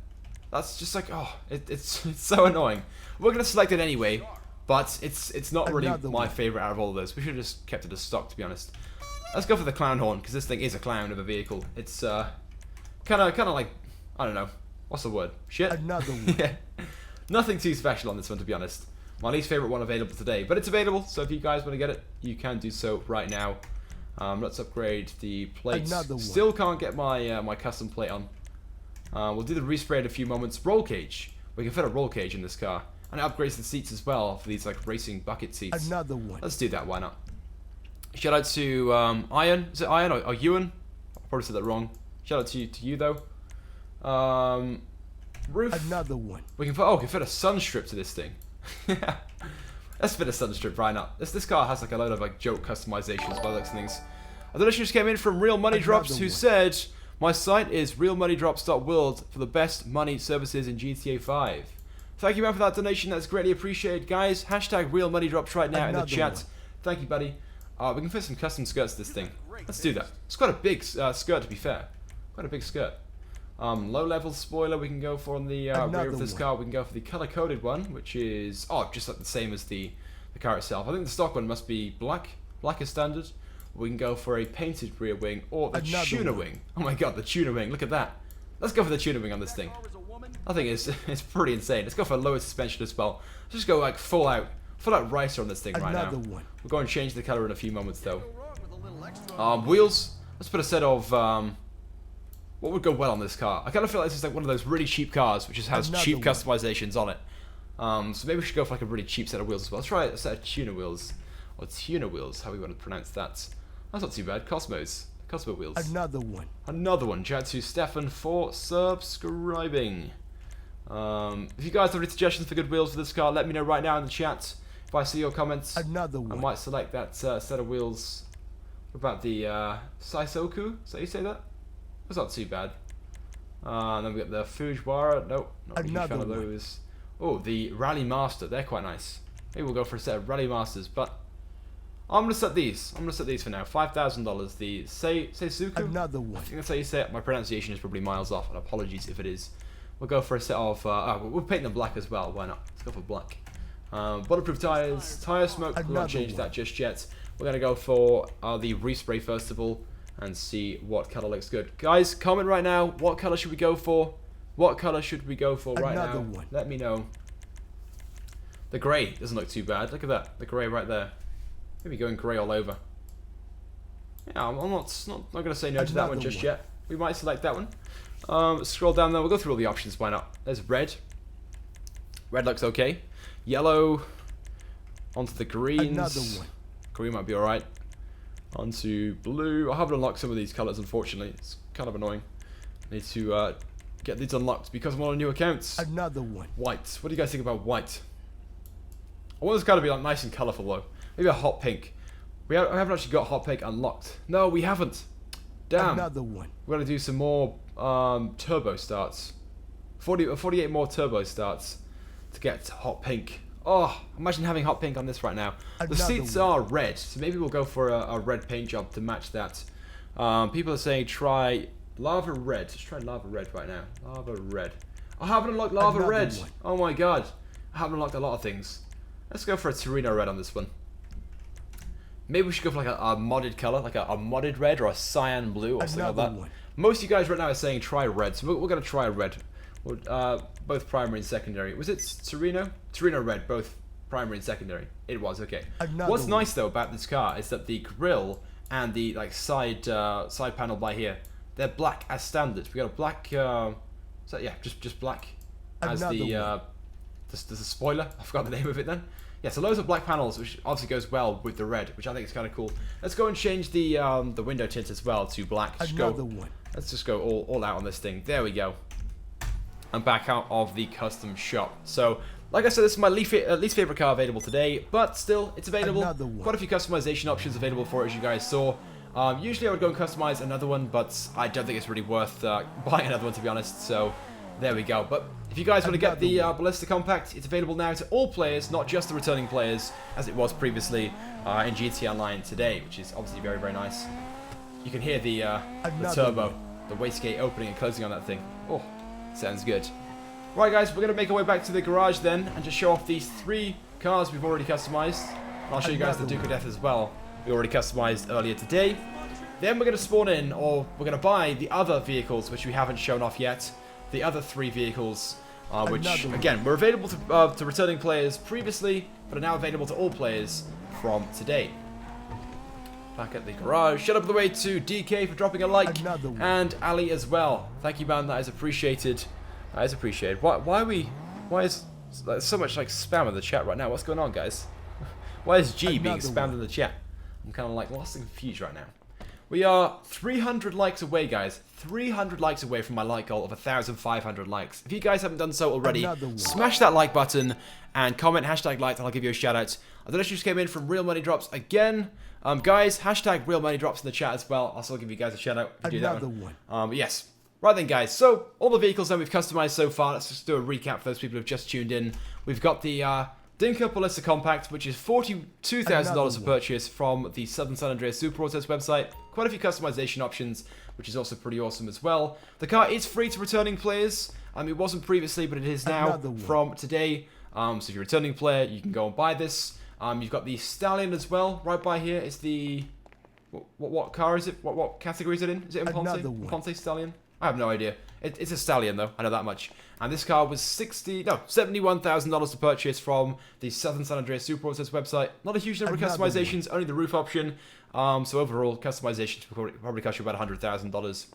That's just like, oh, it's so annoying. We're going to select it anyway, but it's not really my favorite out of all of those. We should have just kept it as stock, to be honest. Let's go for the clown horn, because this thing is a clown of a vehicle. It's kind of like, I don't know. What's the word? Shit? Yeah. Nothing too special on this one, to be honest. My least favorite one available today, but it's available, so if you guys want to get it, you can do so right now. Let's upgrade the plates. Still can't get my my custom plate on. We'll do the respray in a few moments. Roll cage. We can fit a roll cage in this car, and it upgrades the seats as well for these like racing bucket seats. Let's do that. Why not? Shout out to Iron. Is it Iron or Ewan? I probably said that wrong. Shout out to you though. Roof. We can fit a sun strip to this thing. Let's fit a sun strip, right now. This car has like a load of like joke customizations by the looks of things. A donation just came in from Real Money Drops, who said, "My site is realmoneydrops.world for the best money services in GTA 5." Thank you, man, for that donation. That's greatly appreciated, guys. Hashtag Real Money Drops right now in the chat. Thank you, buddy. We can fit some custom skirts to this thing. Let's do that. It's quite a big skirt, to be fair. Quite a big skirt. Low level spoiler we can go for on the rear of this car. We can go for the color coded one, which is just like the same as the car itself. I think the stock one must be black as standard. We can go for a painted rear wing or the tuner wing. Oh my god, the tuner wing! Look at that. Let's go for the tuner wing on this thing. I think it's pretty insane. Let's go for a lower suspension as well. Let's just go like full out ricer on this thing right now. We'll go and change the color in a few moments though. Wheels. Let's put a set of what would go well on this car? I kind of feel like this is like one of those really cheap cars which just has cheap customizations on it. So maybe we should go for like a really cheap set of wheels as well. Let's try a set of tuner wheels. Or tuner wheels, how we want to pronounce that. That's not too bad. Cosmo wheels. Another one. Shout out to Stefan for subscribing. If you guys have any suggestions for good wheels for this car, let me know right now in the chat. If I see your comments, I might select that set of wheels What about the Saisoku? Is that how you say that? That's not too bad. And then we got the Fujiwara. Nope, not a huge fan of those. Oh, the Rally Master. They're quite nice. Maybe we'll go for a set of Rally Masters, but I'm gonna set these. I'm gonna set these for now. $5,000. The Seizuku. Another one. I think that's how you say it. My pronunciation is probably miles off, and apologies if it is. We'll go for a set of. We'll paint them black as well. Why not? Let's go for black. Bulletproof tires. Tire smoke. We'll not change that just yet. We're gonna go for the respray first of all, and see what color looks good. Guys, comment right now. What color should we go for? What color should we go for right now? Let me know. The grey doesn't look too bad. Look at that. The grey right there. Maybe going grey all over. Yeah, I'm not going to say no to that one just yet. We might select that one. Scroll down there. We'll go through all the options. Why not? There's red. Red looks okay. Yellow. Onto the greens. Another one. Green might be alright. Onto blue. I haven't unlocked some of these colours, unfortunately. It's kind of annoying. I need to get these unlocked because I'm on new accounts. Another one. White. What do you guys think about white? I want this car to be like nice and colourful though. Maybe a hot pink. We haven't actually got hot pink unlocked. No, we haven't. Damn. Another one. We're gonna do some more turbo starts. 48 more turbo starts to get hot pink. Oh, imagine having hot pink on this right now. The seats are red, so maybe we'll go for a red paint job to match that. People are saying try lava red. Let's try lava red right now. Lava red. I haven't unlocked lava red. Oh my god. I haven't unlocked a lot of things. Let's go for a Torino red on this one. Maybe we should go for like a modded color, like a modded red or a cyan blue or something like that. Most of you guys right now are saying try red, so we're going to try red. Both primary and secondary. Was it Torino? Torino red, both primary and secondary. It was, okay. What's nice though about this car is that the grille and the like side panel by here, they're black as standard. We got a black, so yeah, just black as the spoiler. I forgot the name of it then. Yeah, so loads of black panels, which obviously goes well with the red, which I think is kind of cool. Let's go and change the window tint as well to black. Let's just go all out on this thing. There we go. I'm back out of the custom shop. So, like I said, this is my least favorite car available today, but still, it's available. Quite a few customization options available for it, as you guys saw. Usually I would go and customize another one, but I don't think it's really worth buying another one, to be honest. So, there we go. But if you guys want to get the Blista Compact, it's available now to all players, not just the returning players, as it was previously in GT Online today, which is obviously very, very nice. You can hear the turbo, the wastegate opening and closing on that thing. Oh, sounds good. Right, guys, we're going to make our way back to the garage then and just show off these 3 cars we've already customized. And I'll show you guys the Duke of Death as well. We already customized earlier today. Then we're going to spawn in, or we're going to buy the other vehicles, which we haven't shown off yet. The other 3 vehicles, which, again, were available to returning players previously, but are now available to all players from today. Back at the garage. Shout out by the way to DK for dropping a like, and Ali as well. Thank you, man. That is appreciated. That is appreciated. Why is there's so much like spam in the chat right now? What's going on, guys? Why is G being spammed in the chat? I'm kind of like lost and confused right now. We are 300 likes away, guys. 300 likes away from my like goal of 1,500 likes. If you guys haven't done so already, smash that like button and comment hashtag liked and I'll give you a shout out. I don't know if you just came in from Real Money Drops again. Guys, hashtag Real Money Drops in the chat as well. I'll still give you guys a shout out if you do that one. But yes. Right then, guys. So, all the vehicles that we've customized so far. Let's just do a recap for those people who've just tuned in. We've got the Dinka Blista Compact, which is $42,000 to purchase from the Southern San Andreas Super Autos website. Quite a few customization options, which is also pretty awesome as well. The car is free to returning players. It wasn't previously, but it is now from today. So if you're a returning player, you can go and buy this. You've got the Stallion as well, right by here. It's the... What car is it? What category is it in? Is it Imponte? Imponte Stallion? I have no idea. It's a Stallion though, I know that much. And this car was $71,000 to purchase from the Southern San Andreas Super Autos website. Not a huge number of customizations, only the roof option. So overall, customizations will probably cost you about $100,000.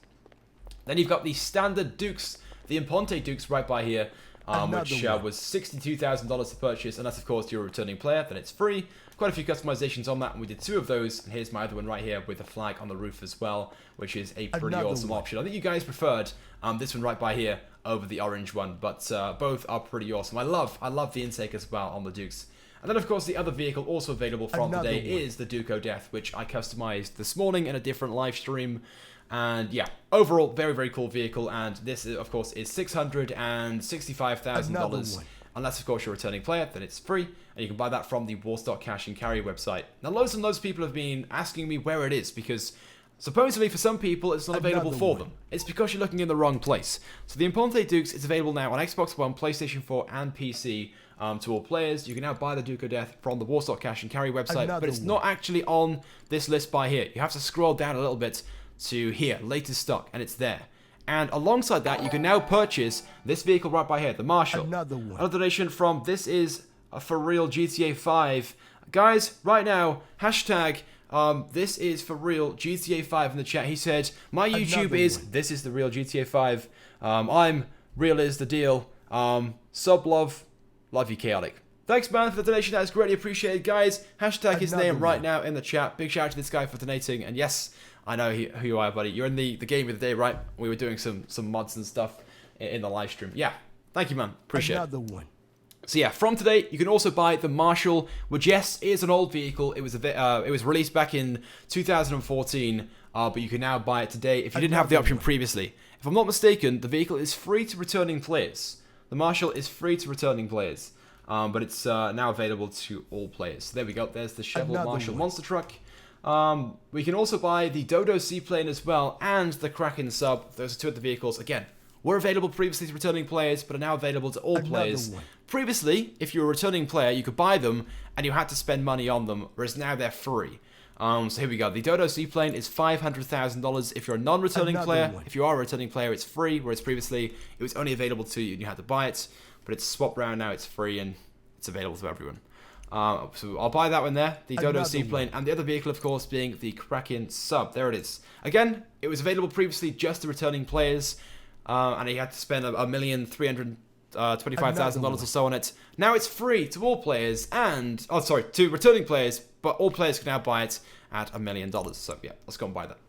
Then you've got the standard Dukes, the Imponte Dukes right by here. which was $62,000 to purchase, unless of course you're a returning player, then it's free. Quite a few customizations on that, and we did 2 of those, and here's my other one right here with a flag on the roof as well, which is a pretty awesome option. I think you guys preferred this one right by here over the orange one, but both are pretty awesome. I love the intake as well on the Dukes. And then of course the other vehicle also available from today is the Duco Death, which I customized this morning in a different live stream. And yeah, overall, very cool vehicle, and this, of course, is $665,000. Unless, of course, you're a returning player, then it's free, and you can buy that from the Warstock Cash and Carry website. Now, loads and loads of people have been asking me where it is, because supposedly for some people, it's not available for them. It's because you're looking in the wrong place. So the Imponte Dukes is available now on Xbox One, PlayStation 4, and PC to all players. You can now buy the Duco Death from the Warstock Cash and Carry website, but it's not actually on this list by here. You have to scroll down a little bit to here, latest stock, and it's there. And alongside that, you can now purchase this vehicle right by here, the Marshall. Another donation from This Is For Real GTA 5. Guys, right now, hashtag This Is For Real GTA 5 in the chat. He said, my YouTube is This Is The Real GTA 5. I'm Real Is The Deal. Sub love you chaotic. Thanks, man, for the donation. That is greatly appreciated, guys. Hashtag his name right now in the chat. Big shout out to this guy for donating. And yes, I know who you are, buddy. You're in the game of the day, right? We were doing some mods and stuff in the live stream. Yeah, thank you, man. Appreciate it. So yeah, from today, you can also buy the Marshall, which yes, is an old vehicle. It was released back in 2014, but you can now buy it today if you didn't have the option previously. If I'm not mistaken, the vehicle is free to returning players. The Marshall is free to returning players, but it's now available to all players. So there we go. There's the Shovel Marshall monster truck. We can also buy the Dodo seaplane as well, and the Kraken sub. Those are 2 of the vehicles. Again, were available previously to returning players, but are now available to all players. Previously, if you were a returning player, you could buy them, and you had to spend money on them, whereas now they're free. So here we go. The Dodo seaplane is $500,000 if you're a non-returning player. If you are a returning player, it's free, whereas previously it was only available to you and you had to buy it. But it's swapped around now, it's free, and it's available to everyone. So I'll buy that one there, the Dodo seaplane, and the other vehicle, of course, being the Kraken sub. There it is. Again, it was available previously just to returning players, and you had to spend $1,325,000 or so on it. Now it's free to all players, and to returning players, but all players can now buy it at $1 million. So yeah, let's go and buy that.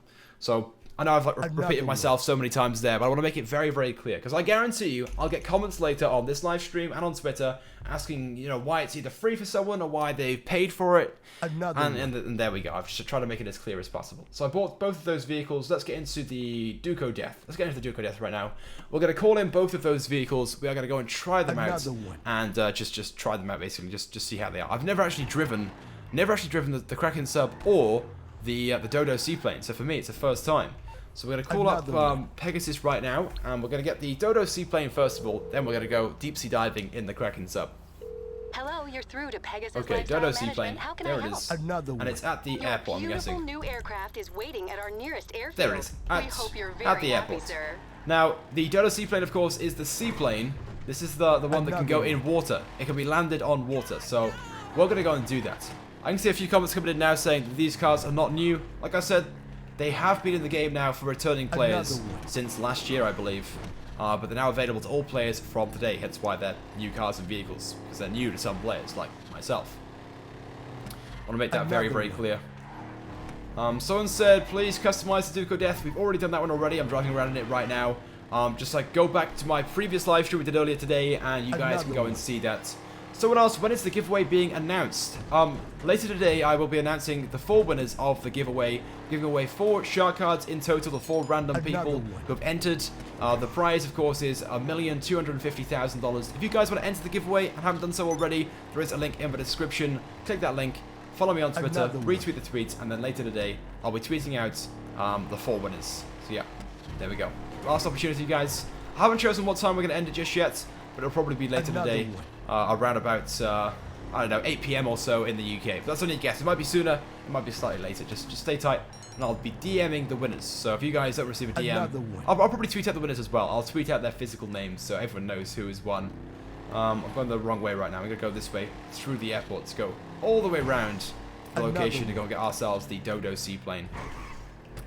So I know I've repeated myself so many times there, but I want to make it very clear, because I guarantee you I'll get comments later on this live stream and on Twitter asking, why it's either free for someone or why they've paid for it. And there we go. I've just tried to make it as clear as possible. So I bought both of those vehicles. Let's get into the Duco Death. Let's get into the Duco Death right now. We're going to call in both of those vehicles. We are going to go and try them out, and just try them out basically, just see how they are. I've never actually driven the Kraken sub or the Dodo seaplane. So for me, it's the first time. So we're going to call up Pegasus right now, and we're going to get the Dodo seaplane first of all, then we're going to go deep sea diving in the Kraken sub. Hello, you're through to Pegasus. Okay, Dodo seaplane. There it is. And it's at the airport, I'm guessing. Your beautiful new aircraft is waiting at our nearest airfield. There it is. We hope you're very at the airport. Happy, sir. Now, the Dodo seaplane, of course, is the seaplane. This is the one that can go in water. It can be landed on water. So we're going to go and do that. I can see a few comments coming in now saying that these cars are not new. Like I said, they have been in the game now for returning players since last year, I believe. But they're now available to all players from today, hence why they're new cars and vehicles, because they're new to some players, like myself. I want to make that very clear. Someone said, please customize the Duco Death. We've already done that one already. I'm driving around in it right now. Just like go back to my previous live stream we did earlier today, and you guys can go and see that. Someone asked, when is the giveaway being announced? Later today, I will be announcing the 4 winners of the giveaway. Giving away 4 shark cards in total, the 4 random people who have entered. The prize, of course, is $1,250,000. If you guys want to enter the giveaway and haven't done so already, there is a link in the description. Click that link, follow me on Twitter, retweet the tweets, and then later today, I'll be tweeting out the 4 winners. So yeah, there we go. Last opportunity, guys. I haven't chosen what time we're going to end it just yet, but it'll probably be later today. Around about, I don't know, 8 PM or so in the UK. But that's only a guess. It might be sooner, it might be slightly later. Just stay tight, and I'll be DMing the winners. So if you guys don't receive a DM, I'll probably tweet out the winners as well. I'll tweet out their physical names so everyone knows who has won. I'm going the wrong way right now. I'm going to go this way through the airport. Let's go all the way around the location to go and get ourselves the Dodo seaplane.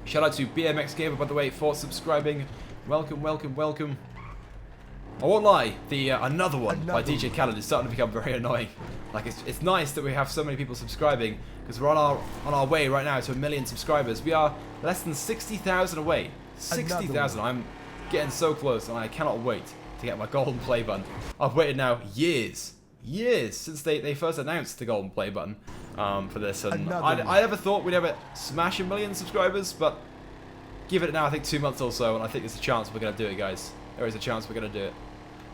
Shout out to BMX Gamer, by the way, for subscribing. Welcome. I won't lie, the Another One by Another DJ One. Khaled is starting to become very annoying. Like, it's nice that we have so many people subscribing, because we're on our way right now to 1 million subscribers. We are less than 60,000 away. 60,000. I'm getting so close, and I cannot wait to get my golden play button. I've waited now years since they first announced the golden play button for this, and I never thought we'd ever smash 1 million subscribers, but give it now, I think 2 months or so, and I think there's a chance we're going to do it, guys. There is a chance we're going to do it.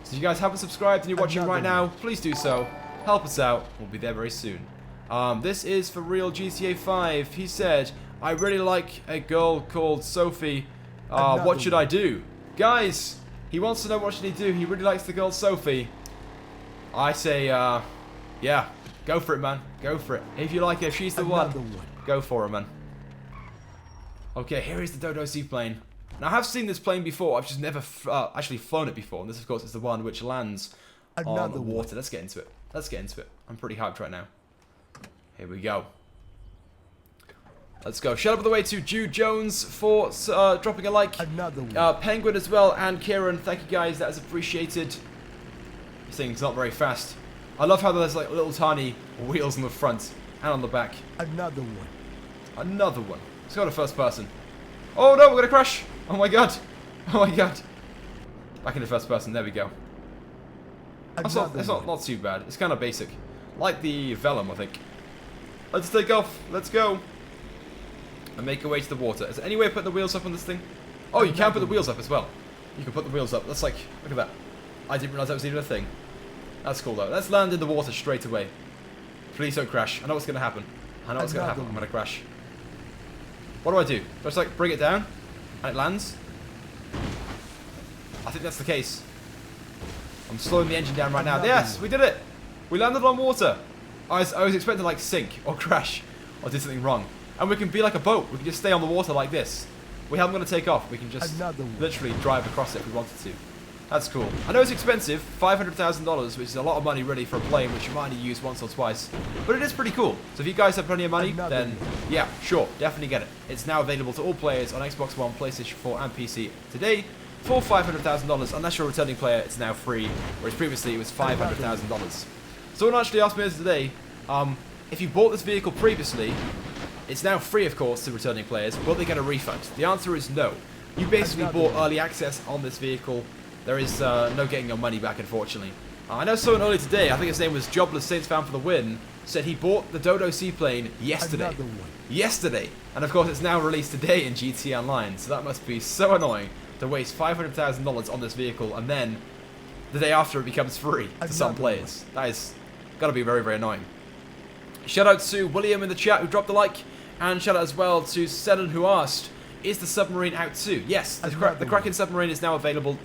So if you guys haven't subscribed and you're watching right now, please do so. Help us out. We'll be there very soon. This is for real GTA 5. He said, I really like a girl called Sophie. What should I do? Guys, he wants to know what should he do. He really likes the girl Sophie. I say, yeah, go for it, man. Go for it. If you like her, if she's the one, go for her, man. Okay, here is the Dodo seaplane. Now, I have seen this plane before. I've just never actually flown it before. And this, of course, is the one which lands on the water. Let's get into it. Let's get into it. I'm pretty hyped right now. Here we go. Let's go. Shout out by the way to Jude Jones for dropping a like. Penguin as well, and Kieran. Thank you guys. That is appreciated. This thing's not very fast. I love how there's like little tiny wheels on the front and on the back. Another one. Another one. Let's go to first person. Oh no, we're gonna crash. Oh my god. Oh my god. Back into first person. There we go. It's not too bad. It's kind of basic. Like the Vellum, I think. Let's take off. Let's go. And make our way to the water. Is there any way of putting the wheels up on this thing? Oh, you can put the wheels up as well. You can put the wheels up. That's like, look at that. I didn't realize that was even a thing. That's cool though. Let's land in the water straight away. Please don't crash. I know what's going to happen. I know what's going to happen. I'm going to crash. What do I do? Do I just like bring it down? And it lands? I think that's the case. I'm slowing the engine down right now. Yes, we did it. We landed on water. I was expecting to like sink or crash or do something wrong. And we can be like a boat. We can just stay on the water like this. We haven't got to take off. We can just literally drive across it if we wanted to. That's cool. I know it's expensive, $500,000, which is a lot of money really for a plane, which you might only use once or twice. But it is pretty cool. So if you guys have plenty of money, then yeah, sure, definitely get it. It's now available to all players on Xbox One, PlayStation 4, and PC today for $500,000. Unless you're a returning player, it's now free, whereas previously it was $500,000. Someone actually asked me this today, if you bought this vehicle previously, it's now free, of course, to returning players. Will they get a refund? The answer is no. You basically bought early access on this vehicle. There is no getting your money back, unfortunately. I know someone earlier today, I think his name was Jobless Saints Fan for the Win, said he bought the Dodo seaplane yesterday. Yesterday! And of course it's now released today in GTA Online, so that must be so annoying to waste $500,000 on this vehicle and then the day after it becomes free to some players. That is gotta be very, very annoying. Shout out to William in the chat who dropped a like, and shout out as well to Senan who asked, is the submarine out too? Yes, the Kraken submarine is now available.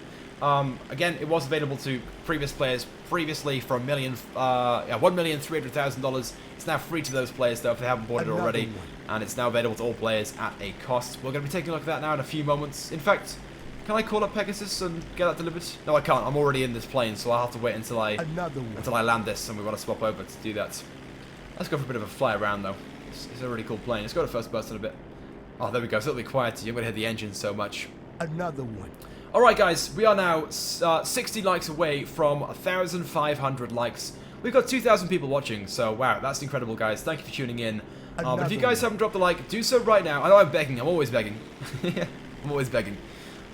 Again, it was available to previous players previously for $1,300,000. It's now free to those players though if they haven't bought it already, and it's now available to all players at a cost. We're going to be taking a look at that now in a few moments. In fact, can I call up Pegasus and get that delivered? No, I can't. I'm already in this plane, so I'll have to wait until I land this, and we've got to swap over to do that. Let's go for a bit of a fly around though. It's a really cool plane. Let's go to first person a bit. Oh, there we go. It's a little bit quieter. You're going to hear the engine so much. Another one. Alright guys, we are now 60 likes away from 1,500 likes. We've got 2,000 people watching, so wow, that's incredible guys. Thank you for tuning in. If you guys haven't dropped a like, do so right now. I know I'm begging, I'm always begging. I'm always begging.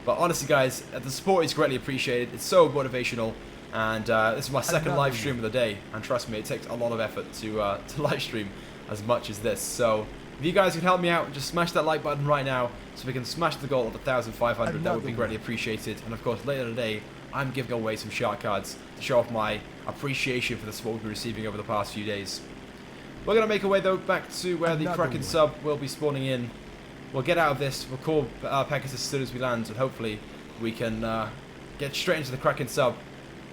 But honestly guys, the support is greatly appreciated. It's so motivational. And this is my second live stream of the day. And trust me, it takes a lot of effort to live stream as much as this. So if you guys can help me out, just smash that like button right now so we can smash the goal of 1,500. That would be greatly appreciated. And of course, later today, I'm giving away some shark cards to show off my appreciation for the support we've been receiving over the past few days. We're going to make our way, though, back to where the Kraken sub will be spawning in. We'll get out of this, we'll call Pegasus as soon as we land, and hopefully we can get straight into the Kraken sub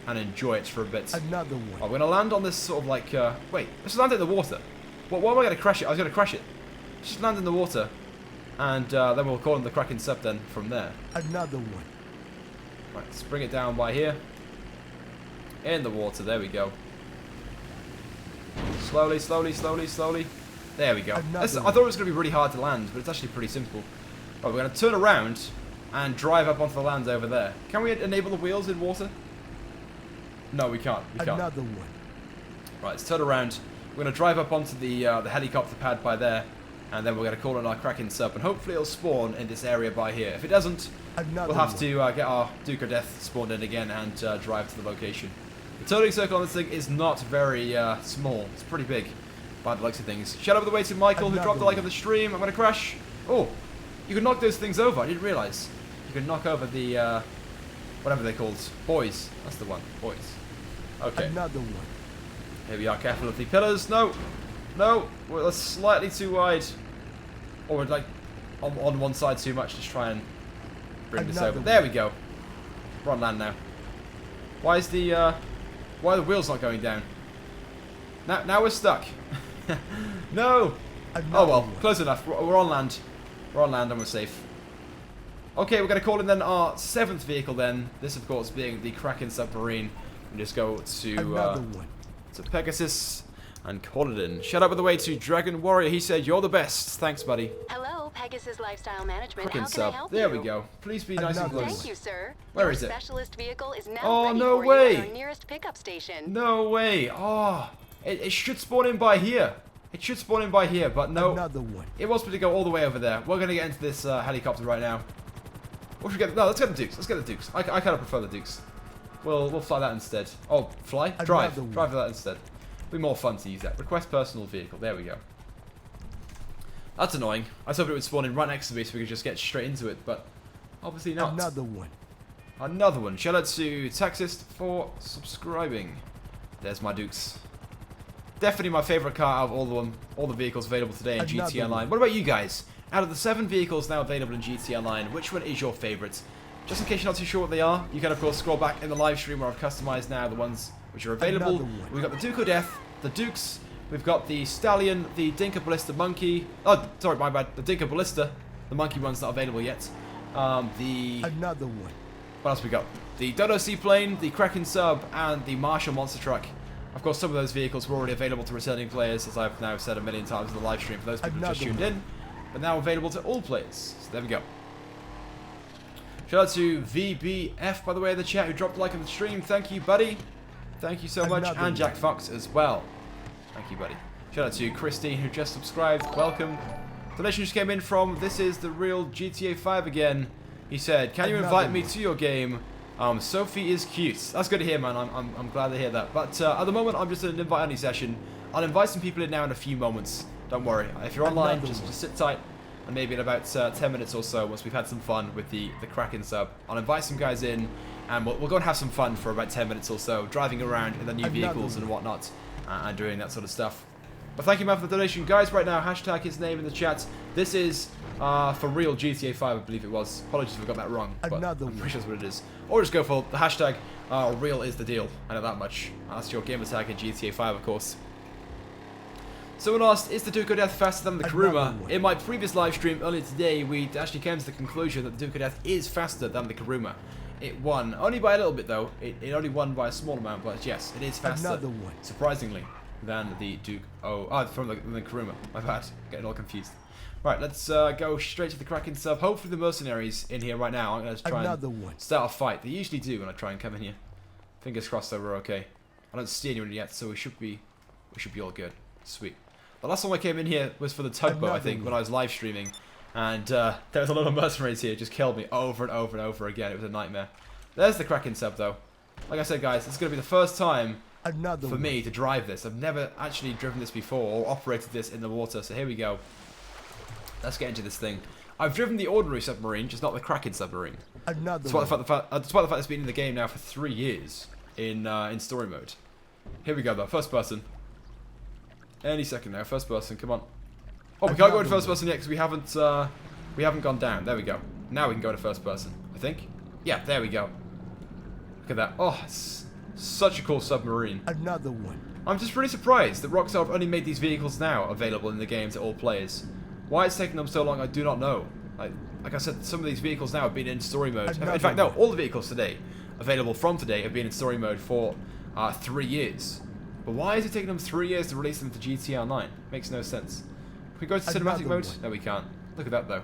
and enjoy it for a bit. We're going to land on this sort of like... wait, let's land it in the water. Why am I going to crash it? I was going to crash it. Just land in the water, and then we'll call in the Kraken sub then from there. Another one. Right, let's bring it down by here. In the water, there we go. Slowly, slowly, slowly, slowly. There we go. I thought it was going to be really hard to land, but it's actually pretty simple. Right, we're going to turn around and drive up onto the land over there. Can we enable the wheels in water? No, we can't. We can't. Another one. Right, let's turn around. We're going to drive up onto the helicopter pad by there, and then we're going to call in our Kraken sub, and hopefully it'll spawn in this area by here. If it doesn't, Another we'll have one. to get our Duke of Death spawned in again and drive to the location. The turning circle on this thing is not very small. It's pretty big by the looks of things. Shout out by the way to Michael who dropped a like on the stream. I'm going to crash. Oh, you can knock those things over. I didn't realise. You can knock over the, whatever they're called. Boys. That's the one. Boys. Okay. Another one. Here we are. Careful of the pillars. No. No. Well, that's slightly too wide. Or we're like on one side too much. Just try and bring this over. There we go. We're on land now. Why is the why are the wheels not going down? Now we're stuck. No. Oh well, close enough. We're on land. We're on land and we're safe. Okay, we're going to call in then our 7th vehicle then. This of course being the Kraken submarine. And just go to Pegasus and call it in. Shout out by the way to Dragon Warrior. He said you're the best. Thanks, buddy. Hello, Pegasus Lifestyle Management. Kraken How can I sub. help There you? we go. Please be nice and close. Thank you, sir. Where Your is it? specialist vehicle is now Oh, ready no for way. you at our nearest pickup station. No way. Oh, it should spawn in by here. It should spawn in by here, but no. Another one. It was supposed to go all the way over there. We're going to get into this helicopter right now. What should we get? No, let's get the Dukes. Let's get the Dukes. I kind of prefer the Dukes. We'll fly that instead. Oh, fly? Drive. Another one. Drive that instead. Be more fun to use that. Request personal vehicle. There we go. That's annoying. I was hoping it would spawn in right next to me so we could just get straight into it, but obviously not. Another one. Another one. Shout out to Texas for subscribing. There's my Dukes. Definitely my favourite car out of all the vehicles available today in Another GT Online. one. What about you guys? Out of the 7 vehicles now available in GT Online, which one is your favourite? Just in case you're not too sure what they are, you can of course scroll back in the live stream where I've customised now the ones which are available. Another one. We've got the Duke of Death, the Dukes, we've got the Stallion, the Dinka Ballista Monkey. Oh, sorry, my bad. The Dinka Ballista, the Monkey one's not available yet. Another one. What else we got? The Dodo Seaplane, the Kraken Sub, and the Marshall Monster Truck. Of course, some of those vehicles were already available to returning players, as I've now said a million times in the live stream for those people who just tuned in. But now available to all players. So there we go. Shout out to VBF, by the way, in the chat, who dropped a like on the stream. Thank you, buddy. Thank you so much. And Jack Fox as well. Thank you, buddy. Shout out to Christine, who just subscribed. Welcome. Donation just came in from This Is the Real GTA 5 again. He said, can you invite me to your game? Sophie is cute. That's good to hear, man. I'm glad to hear that. But at the moment, I'm just in an invite-only session. I'll invite some people in now in a few moments. Don't worry. If you're online, just sit tight. And maybe in about 10 minutes or so, once we've had some fun with the Kraken sub, I'll invite some guys in, and we'll go and have some fun for about 10 minutes or so, driving around in the new vehicles and whatnot, and doing that sort of stuff. But thank you, man, for the donation. Guys, right now, hashtag his name in the chat. This is for real GTA 5, I believe it was. Apologies if I got that wrong, but I'm pretty sure that's what it is. Or just go for the hashtag real is the deal. I know that much. That's your gamer tag in GTA 5, of course. Someone asked, is the Duke of Death faster than the Kuruma? In my previous live stream earlier today, we actually came to the conclusion that the Duke of Death is faster than the Kuruma. It won, only by a little bit though. It only won by a small amount, but yes, it is faster, surprisingly, than the Duke. From the Kuruma. My bad, getting all confused. Right, let's go straight to the Kraken sub. Hopefully the mercenaries in here right now. I'm going to try and start a fight. They usually do when I try and come in here. Fingers crossed that we're okay. I don't see anyone yet, so we should be all good. Sweet. The last time I came in here was for the tugboat, I think, when I was live streaming. And there was a lot of mercenaries here, just killed me over and over and over again. It was a nightmare. There's the Kraken sub, though. Like I said, guys, it's going to be the first time for me to drive this. I've never actually driven this before or operated this in the water, so here we go. Let's get into this thing. I've driven the ordinary submarine, just not the Kraken submarine. Despite the fact it's been in the game now for 3 years in story mode. Here we go, though. First person. Any second now. First person. Come on. Oh, we can't go in first person yet because we haven't gone down. There we go. Now we can go to first person. I think. Yeah. There we go. Look at that. Oh, it's such a cool submarine. Another one. I'm just really surprised that Rockstar have only made these vehicles now available in the game to all players. Why it's taking them so long, I do not know. Like I said, some of these vehicles now have been in story mode. In fact, no, all the vehicles today, available from today, have been in story mode for 3 years. But why is it taking them 3 years to release them to GT Online? Makes no sense. Can we go to cinematic mode? No, we can't. Look at that, though.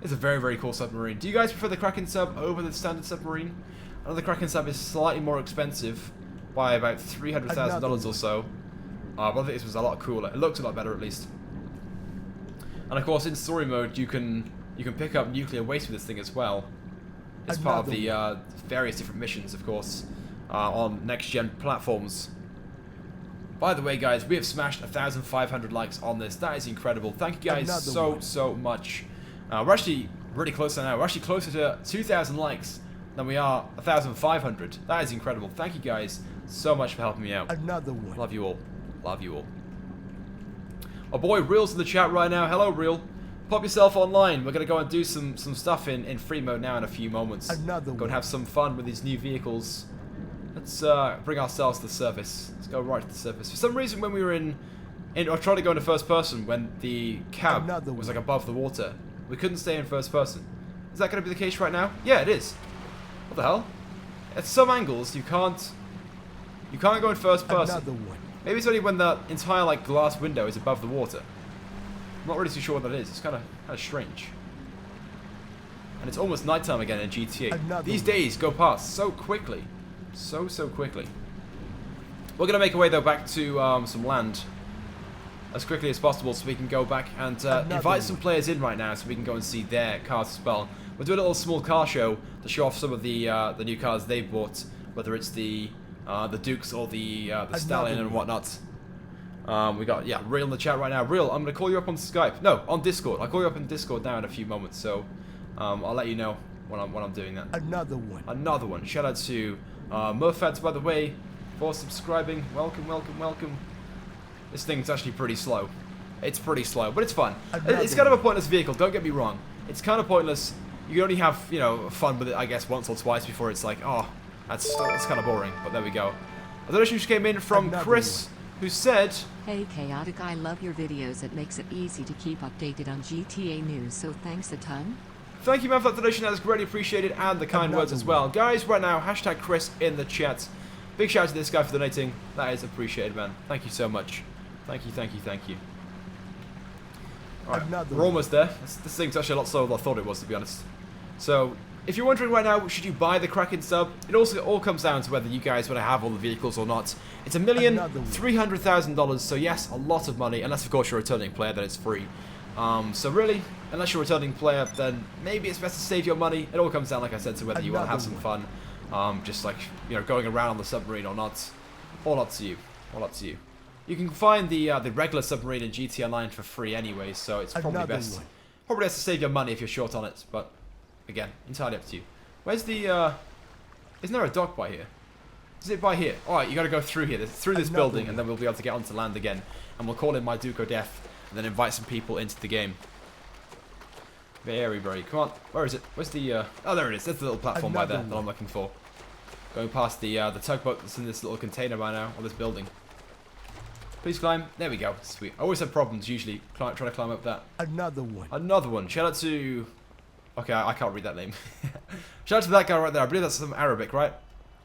It's a very, very cool submarine. Do you guys prefer the Kraken sub over the standard submarine? I know the Kraken sub is slightly more expensive, by about $300,000 or so. But I think this was a lot cooler. It looked a lot better, at least. And of course, in story mode, you can pick up nuclear waste with this thing as well. It's part of the various different missions, of course, on next-gen platforms. By the way, guys, we have smashed 1,500 likes on this. That is incredible. Thank you guys so much. We're actually really close now. We're actually closer to 2,000 likes than we are 1,500. That is incredible. Thank you guys so much for helping me out. Another one. Love you all. Love you all. Oh boy, Real's in the chat right now. Hello, Real. Pop yourself online. We're going to go and do some stuff in free mode now in a few moments. Go and have some fun with these new vehicles. Let's bring ourselves to the surface. Let's go right to the surface. For some reason, when we were or trying to go into first person, when the cab was like above the water, we couldn't stay in first person. Is that going to be the case right now? Yeah, it is. What the hell? At some angles, you can't go in first person. Another one. Maybe it's only when the entire like glass window is above the water. I'm not really too sure what that is. It's kind of strange. And it's almost nighttime again in GTA. These days go past so quickly. So quickly. We're going to make our way, though, back to some land as quickly as possible so we can go back and invite some players in right now so we can go and see their cars as well. We'll do a little small car show to show off some of the new cars they've bought, whether it's the Dukes or the Stallion and whatnot. We got, yeah, Real in the chat right now. Real, I'm going to call you up on Skype. No, on Discord. I'll call you up on Discord now in a few moments, so I'll let you know when I'm doing that. Another one. Another one. Shout out to Murfats, by the way, for subscribing. Welcome. This thing's actually pretty slow. It's pretty slow, but it's fun. It's kind of a pointless vehicle, don't get me wrong. It's kind of pointless. You can only have, fun with it, I guess, once or twice before it's like, oh, that's kind of boring, but there we go. A donation just came in from Chris, who said, "Hey Chaotic, I love your videos. It makes it easy to keep updated on GTA news, so thanks a ton." Thank you, man, for that donation. That is greatly appreciated, and the kind words as well. Guys, right now, hashtag Chris in the chat. Big shout out to this guy for donating. That is appreciated, man. Thank you so much. Thank you. Alright, we're almost there. This thing's actually a lot slower than I thought it was, to be honest. So, if you're wondering right now, should you buy the Kraken sub? It also all comes down to whether you guys want to have all the vehicles or not. It's $1,300,000, so yes, a lot of money. Unless, of course, you're a returning player, then it's free. So really, unless you're a returning player, then maybe it's best to save your money. It all comes down, like I said, to whether you want to have some fun. Just like, going around on the submarine or not. All up to you. You can find the regular submarine in GTA Online for free anyway, so it's probably best. Probably best to save your money if you're short on it, but again, entirely up to you. Where's the, isn't there a dock by here? Is it by here? Alright, you gotta go through here, through this building, and then we'll be able to get onto land again. And we'll call in my Duke of Death, and then invite some people into the game. Very, come on. Where is it? Where's the, oh, there it is. There's the little platform by there that I'm looking for. Going past the tugboat that's in this little container by now, or this building. Please climb. There we go. Sweet. I always have problems, usually, trying to climb up that. Another one. Shout out to... Okay, I can't read that name. Shout out to that guy right there. I believe that's some Arabic, right?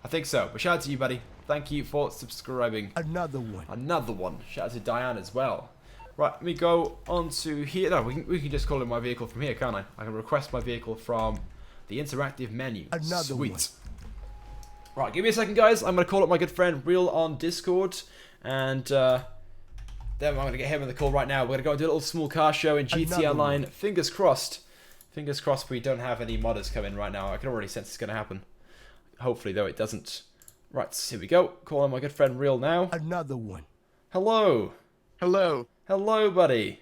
I think so. But shout out to you, buddy. Thank you for subscribing. Another one. Shout out to Diane as well. Right, let me go on to here. No, we can just call in my vehicle from here, can't I? I can request my vehicle from the interactive menu. Sweet. Right, give me a second, guys. I'm going to call up my good friend Real on Discord. And then I'm going to get him in the call right now. We're going to go and do a little small car show in GTA Online. Fingers crossed. Fingers crossed we don't have any modders come in right now. I can already sense it's going to happen. Hopefully, though, it doesn't. Right, here we go. Call on my good friend Real now. Another one. Hello. Hello, buddy.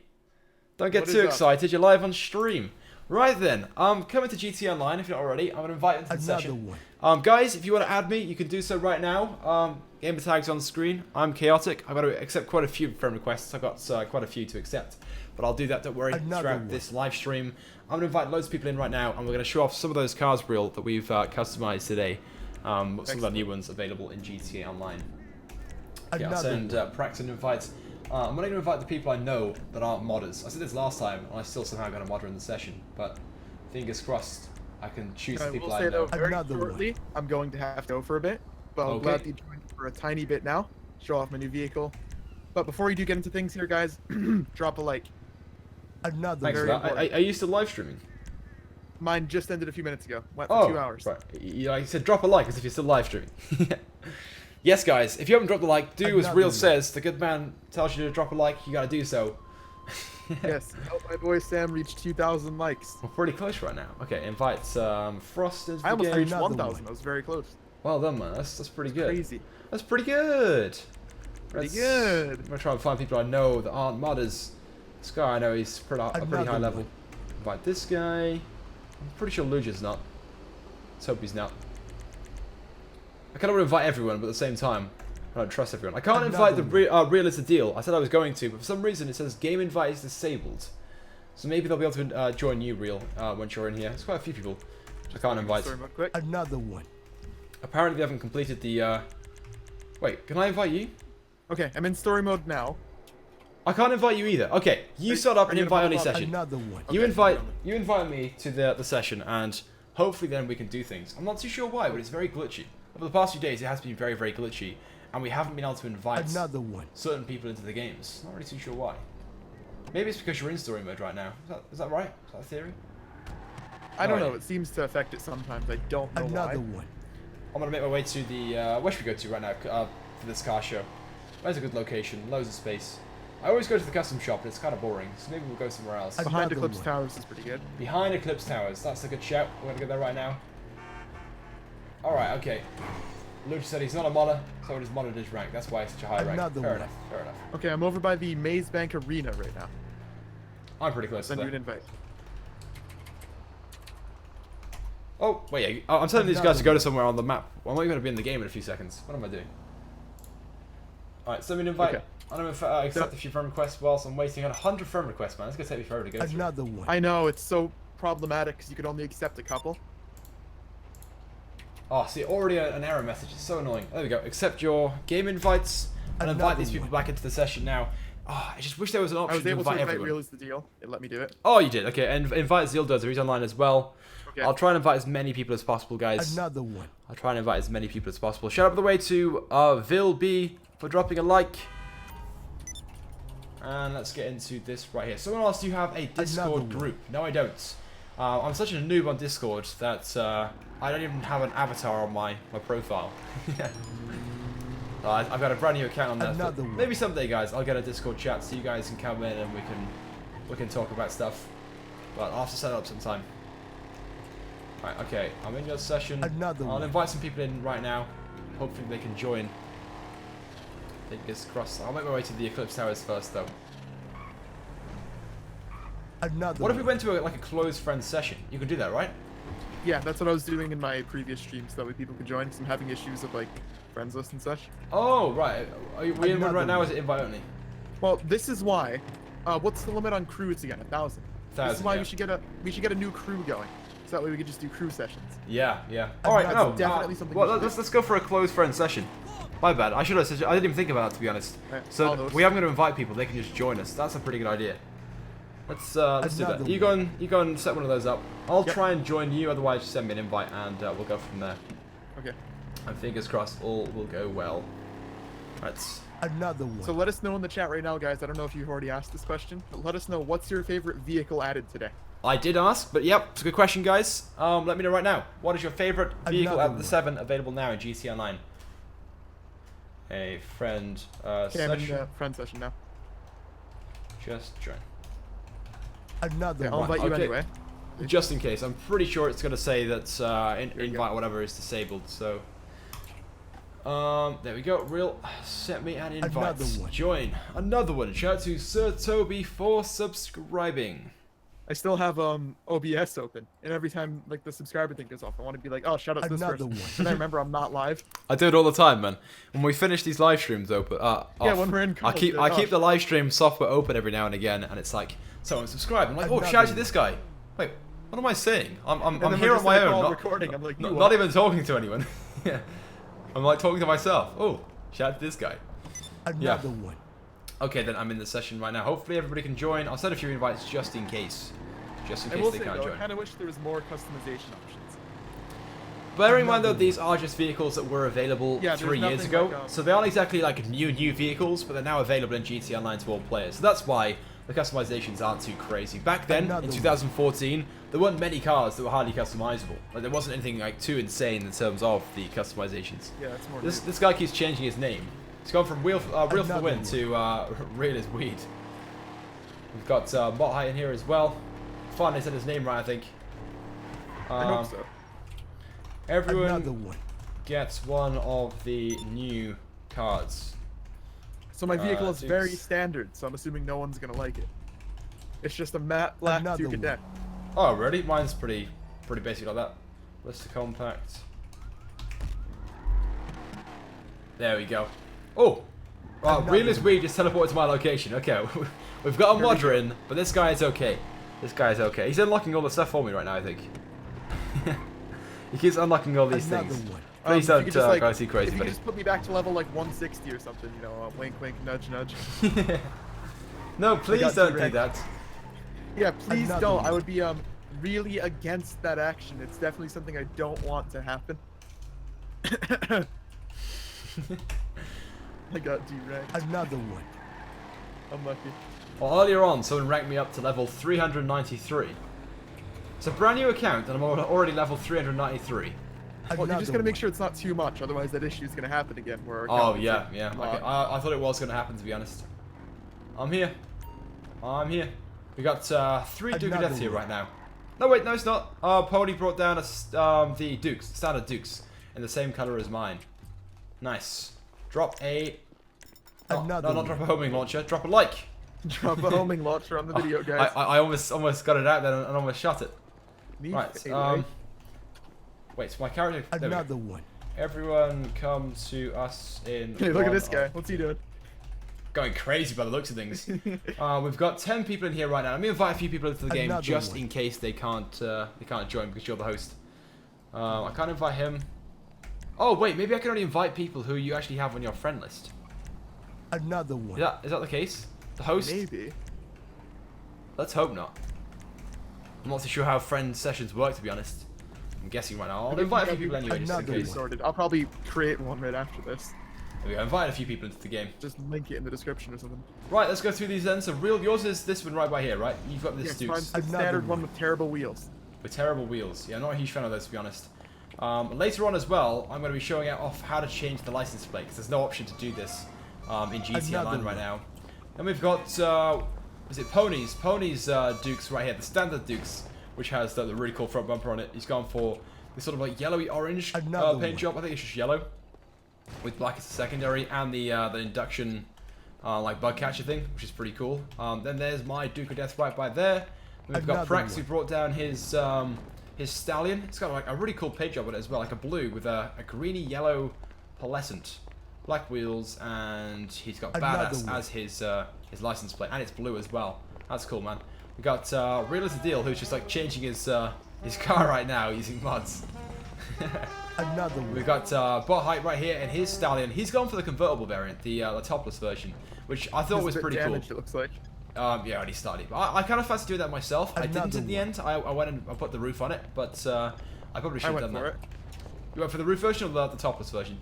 Don't get too excited. You're live on stream. Right then, coming to GTA Online, if you're not already. I'm going to invite you into the session. Guys, if you want to add me, you can do so right now. Gamer tags on the screen. I'm Chaotic. I've got to accept quite a few friend requests. I've got quite a few to accept. But I'll do that, don't worry, throughout this live stream. I'm going to invite loads of people in right now, and we're going to show off some of those cars, Real, that we've customized today. Some of our new ones available in GTA Online. Yeah, I'll send Praxton invites. I'm only going to invite the people I know that aren't modders. I said this last time, and I still somehow got a modder in the session. But fingers crossed, I can choose the people I know. Very shortly, I'm going to have to go for a bit, but I'll gladly join for a tiny bit now. Show off my new vehicle. But before we do get into things here, guys, drop a like. Another. Thanks for that. Are you still live streaming? Mine just ended a few minutes ago. Went for 2 hours. Right. You said drop a like as if you're still live streaming. Yes, guys, if you haven't dropped a like, do as Another Real one. says. The good man tells you to drop a like, you gotta do so. Yes, help my boy Sam reach 2,000 likes. We're pretty close right now. Okay, invite Frost into I the almost game. reached Another 1,000. one. I was very close. Well done, man. That's pretty good. Crazy. That's pretty good. Pretty good. I'm gonna try and find people I know that aren't modders. This guy I know he's pretty, a pretty Another high level. one. Invite this guy. I'm pretty sure Luja's not. Let's hope he's not. I kind of want to invite everyone, but at the same time, I don't trust everyone. I can't invite the Real is the Deal. I said I was going to, but for some reason it says game invite is disabled. So maybe they'll be able to join you, Real, once you're in here. There's quite a few people I can't invite. Sorry, real quick. Another one. Apparently they haven't completed the... Wait, can I invite you? Okay, I'm in story mode now. I can't invite you either. Okay, you start up are an you gonna invite-only pop up? session. Another one. You Okay, invite me to the session, and hopefully then we can do things. I'm not too sure why, but it's very glitchy. Over the past few days, it has been very, very glitchy, and we haven't been able to invite Another one. certain people into the games. Not really too sure why. Maybe it's because you're in story mode right now. Is that right? Is that a theory? I don't Alright. know. It seems to affect it sometimes. I don't know Another why. one. I'm gonna make my way to the where should we go to right now for this car show? Where's a good location? Loads of space. I always go to the custom shop, but it's kind of boring, so maybe we'll go somewhere else. Behind Another Eclipse one. Towers is pretty good. Behind Eclipse Towers. That's a good shout. We're gonna go there right now. Alright, okay. Luke said he's not a modder, so it is modded his rank. That's why it's such a high rank. Another Fair one. enough, fair enough. Okay, I'm over by the Maze Bank Arena right now. I'm pretty close to Send you an there. invite. Oh, wait, I'm telling these guys to go to somewhere on the map. Well, I'm not going to be in the game in a few seconds. What am I doing? Alright, send me an invite. Okay. I'm going to accept a few friend requests whilst I'm waiting on 100 friend requests, man. It's going to take me forever to go through. Another one. I know, it's so problematic because you could only accept a couple. Oh, see, already an error message. It's so annoying. There we go. Accept your game invites and invite Another these people one. back into the session now. Oh, I just wish there was an I option was to able to invite invite everyone. Real is the Deal. It let me do it. Oh, you did. Okay, and invite Zildozer. He's online as well. Okay. I'll try and invite as many people as possible, guys. Another one. I'll try and invite as many people as possible. Shout out by the way to Vil B for dropping a like. And let's get into this right here. Someone else, do you have a Discord one. group? No, I don't. I'm such a noob on Discord that I don't even have an avatar on my profile. I've got a brand new account on there. Another one. Maybe someday, guys, I'll get a Discord chat so you guys can come in and we can talk about stuff. But I'll have to set it up sometime. Right, okay, I'm in your session. Another I'll one. invite some people in right now. Hopefully they can join. Fingers crossed. I'll make my way to the Eclipse Towers first, though. Another What if we one. went to a closed friend session? You could do that, right? Yeah, that's what I was doing in my previous streams, so that way people could join, because I'm having issues with, like, friends list and such. Oh, right. Are we in one Another right now? Or one. is it invite only? Well, this is why. What's the limit on crews again? 1,000. This is why yeah. we should get a new crew going, so that way we could just do crew sessions. Yeah, yeah. All right, Another no. one. Definitely something Well, we should let's go for a closed friend session. My bad. I should have. I didn't even think about that, to be honest. Right, So I'll host. we are going to invite people. They can just join us. That's a pretty good idea. Let's do Another that. You go and set one of those up. I'll try and join you. Otherwise, just send me an invite and we'll go from there. Okay. And fingers crossed, all will go well. Right. Another one. So let us know in the chat right now, guys. I don't know if you've already asked this question, but let us know what's your favorite vehicle added today. I did ask, but yep, it's a good question, guys. Let me know right now. What is your favorite vehicle Another out of the one. 7 available now in GT Online? A friend Okay, I'm in session. friend session now. Just join. Another Okay, I'll one. invite you Okay. anyway. Just in case, I'm pretty sure it's going to say that you invite whatever is disabled. So, there we go. Real, sent me an invite. Another one. Join. Another one. Shout out to Sir Toby for subscribing. I still have OBS open, and every time like the subscriber thing goes off, I want to be like, oh, shout out to this Another person. one. And I remember I'm not live. I do it all the time, man. When we finish these live streams open, Yeah, off, when we're in I calls, keep they're like, the live stream software open every now and again, and it's like someone subscribe. I'm like, oh, Another shout out to one. this guy. Wait, what am I saying? I'm And then here we're on just my like own, all not recording. I'm like, you not are. even talking to anyone. Yeah, I'm like talking to myself. Oh, shout out to this guy. Another one. Okay, then I'm in the session right now. Hopefully everybody can join. I'll send a few invites just in case. Just in I case will they say can't though, I join. kind of wish there was more customization options. Bearing in mind though, Another these are just vehicles that were available Yeah, there's 3 years nothing ago. like, So they aren't exactly like new vehicles, but they're now available in GT Online to all players. So that's why the customizations aren't too crazy. Back then, Another in one. 2014, there weren't many cars that were highly customizable. Like, there wasn't anything like too insane in terms of the customizations. Yeah, that's more. This guy keeps changing his name. He's gone from Real for the Another Win one. to Real as Weed. We've got Bot Height in here as well. Finally said his name right, I think. I hope so. Everyone Another one. gets one of the new cards. So my vehicle is very Dukes. standard, so I'm assuming no one's gonna like it. It's just a matte black Another Duke one. deck. Oh, really? Mine's pretty basic like that. Blista compact. There we go. Oh! Right, Another Real as one. Weed just teleported to my location. Okay, we've got a modder in, but this guy is okay. This guy is okay. He's unlocking all the stuff for me right now, I think. He keeps unlocking all these Another things. one. Please If you don't could just, like, go too crazy, if you could buddy. just put me back to level like 160 or something, you know, wink, wink, nudge, nudge. No, please got don't do T-Rex. that. Yeah, please Another don't. one. I would be really against that action. It's definitely something I don't want to happen. I got D-Rex. Another one. Unlucky. Well, earlier on, someone ranked me up to level 393. It's a brand new account, and I'm already level 393. Well, you Another just gotta make one. sure it's not too much, otherwise that issue is gonna happen again. Where our Oh, account is yeah, like yeah. locked. Okay. I thought it was going to happen, to be honest. I'm here. I'm here. We got 3 Duke of Another Death here one. right now. No, wait, no, it's not. Pony brought down the Dukes, standard Dukes, in the same color as mine. Nice. Drop a... Oh, Another no, not one. drop a homing launcher. Drop a like. Drop a homing launcher on the video, guys. I almost got it out there and almost shot it. Neat. Right. Anyway. Wait, so my character... there we go. Another one. Everyone come to us in... Hey, look at one this of- guy. What's he doing? Going crazy by the looks of things. We've got 10 people in here right now. Let me invite a few people into the game Another just one. in case they can't join because you're the host. I can't invite him. Oh wait, maybe I can only invite people who you actually have on your friend list. Another one. Is that the case? The host? Maybe. Let's hope not. I'm not too sure how friend sessions work, to be honest. I'm guessing right now. I'll invite a few people anyway, just in Another case. one. Sorted. I'll probably create one right after this. There we go. Invite a few people into the game. Just link it in the description or something. Right, let's go through these then. So, Real, yours is this one right by here, right? You've got this Yes, Dukes. mine's the Another standard one. one with terrible wheels. With terrible wheels. Yeah, I'm not a huge fan of those, to be honest. Later on as well, I'm going to be showing off how to change the license plate, because there's no option to do this in GT Another Online right one. now. Then we've got, is it Ponies? Ponies Dukes right here, the standard Dukes, which has the really cool front bumper on it. He's gone for this sort of like yellowy orange Another paint one. job. I think it's just yellow, with black as the secondary, and the induction like bug catcher thing, which is pretty cool. Then there's my Duke of Death right by there. Then we've got Another Prex, who one. brought down his Stallion. It's got like a really cool paint job on it as well, like a blue with a greeny yellow pearlescent, black wheels, and he's got Another Badass one. as his license plate, and it's blue as well. That's cool, man. We got Real as a Deal, who's just like changing his car right now using mods. Another We one. got Bot Height right here and his Stallion. He's gone for the convertible variant, the topless version, which I thought It's was a bit pretty cool. damaged, it looks like. Yeah, I already started. But I kind of fancy doing that myself. I didn't Another in the one. end. I went and I put the roof on it, but I probably should I have went done for that. it. You went for the roof version or the topless version?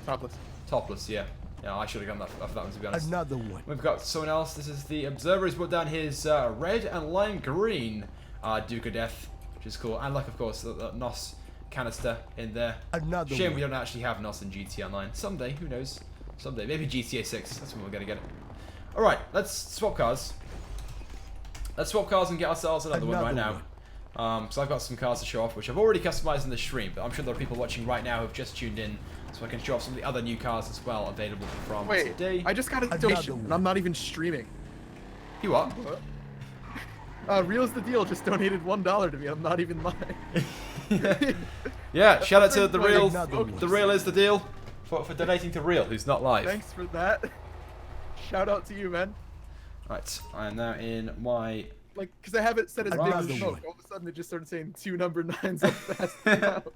Topless. Topless, yeah. Yeah, I should have gone for that one, to be honest. Another one. We've got someone else. This is the Observer. He's put down his red and lime green Duke of Death, which is cool. And like, of course, the NOS canister in there. Another Shame one. we don't actually have NOS in GTA Online. Someday, who knows? Someday. Maybe GTA 6. That's when we're going to get it. Alright, let's swap cars. Let's swap cars and get ourselves another one right now. So I've got some cars to show off, which I've already customized in the stream, but I'm sure there are people watching right now who've just tuned in, so I can show off some of the other new cars as well available from Wait, today. I just got a Another donation, one. and I'm not even streaming. You what? Real's the Deal just donated $1 to me. I'm not even lying. Yeah, shout out to the Real. Another one. The Real is the deal for donating to Real, who's not live. Thanks for that. Shout out to you, man. Right, I am now in my... Like, because I have it set as big Another as smoke. one. All of a sudden, it just started saying 2 number 9s up fast.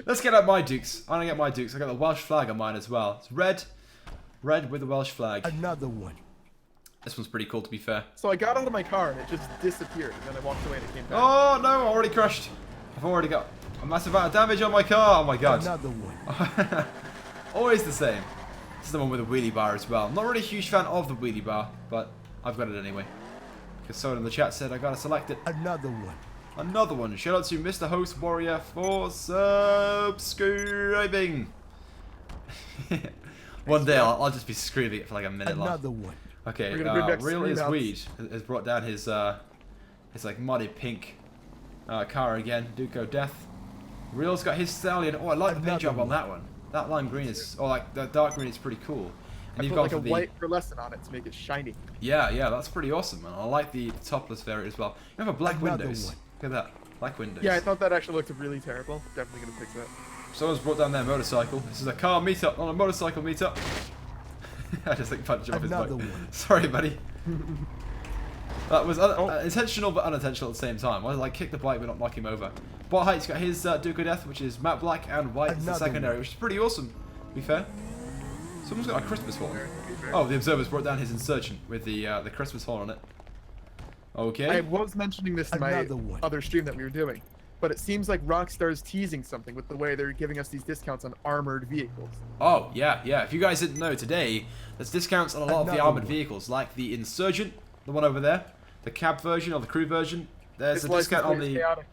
Let's get out my Dukes. I'm gonna get my Dukes. I got the Welsh flag on mine as well. It's red with the Welsh flag. Another one. This one's pretty cool, to be fair. So I got out of my car, and it just disappeared. And then I walked away, and it came back. Oh no, I already crashed. I've already got a massive amount of damage on my car. Oh my god. Another one. Always the same. This is the one with the wheelie bar as well. I'm not really a huge fan of the wheelie bar, but I've got it anyway. Because someone in the chat said I gotta select it. Another one. Another one. Shout out to Mr. Host Warrior for subscribing. One day I'll just be screaming it for like a minute long. Another one. Okay, We're gonna bring back Real is screamouts. Weed has brought down his like muddy pink car again. Duco Death. Real's got his Stallion. Oh, I like the paint job on that one. That lime green is, or like the dark green is pretty cool. And I you've put got like for a the white pearlescent on it to make it shiny. yeah, that's pretty awesome, man. I like the topless variant as well. You have a black Another windows. one. Look at that, black windows. Yeah, I thought that actually looked really terrible. Definitely gonna fix that. Someone's brought down their motorcycle. This is a car meetup, not a motorcycle meetup. I just think punch him off his bike. Another one. Sorry, buddy. That was intentional but unintentional at the same time. I was like kick the bike but not knock him over. Bot Height's got his Duke of Death, which is matte black and white as the Another secondary, one. which is pretty awesome, to be fair. Someone's got a Christmas horn. Oh, the Observer's brought down his Insurgent with the Christmas horn on it. Okay. I was mentioning this in my Another one. other stream that we were doing, but it seems like Rockstar's teasing something with the way they're giving us these discounts on armored vehicles. Oh, yeah. If you guys didn't know, today, there's discounts on a lot of the Another armoured one. vehicles, like the Insurgent, the one over there, the cab version or the crew version. There's Its a discount on license plate is the... chaotic.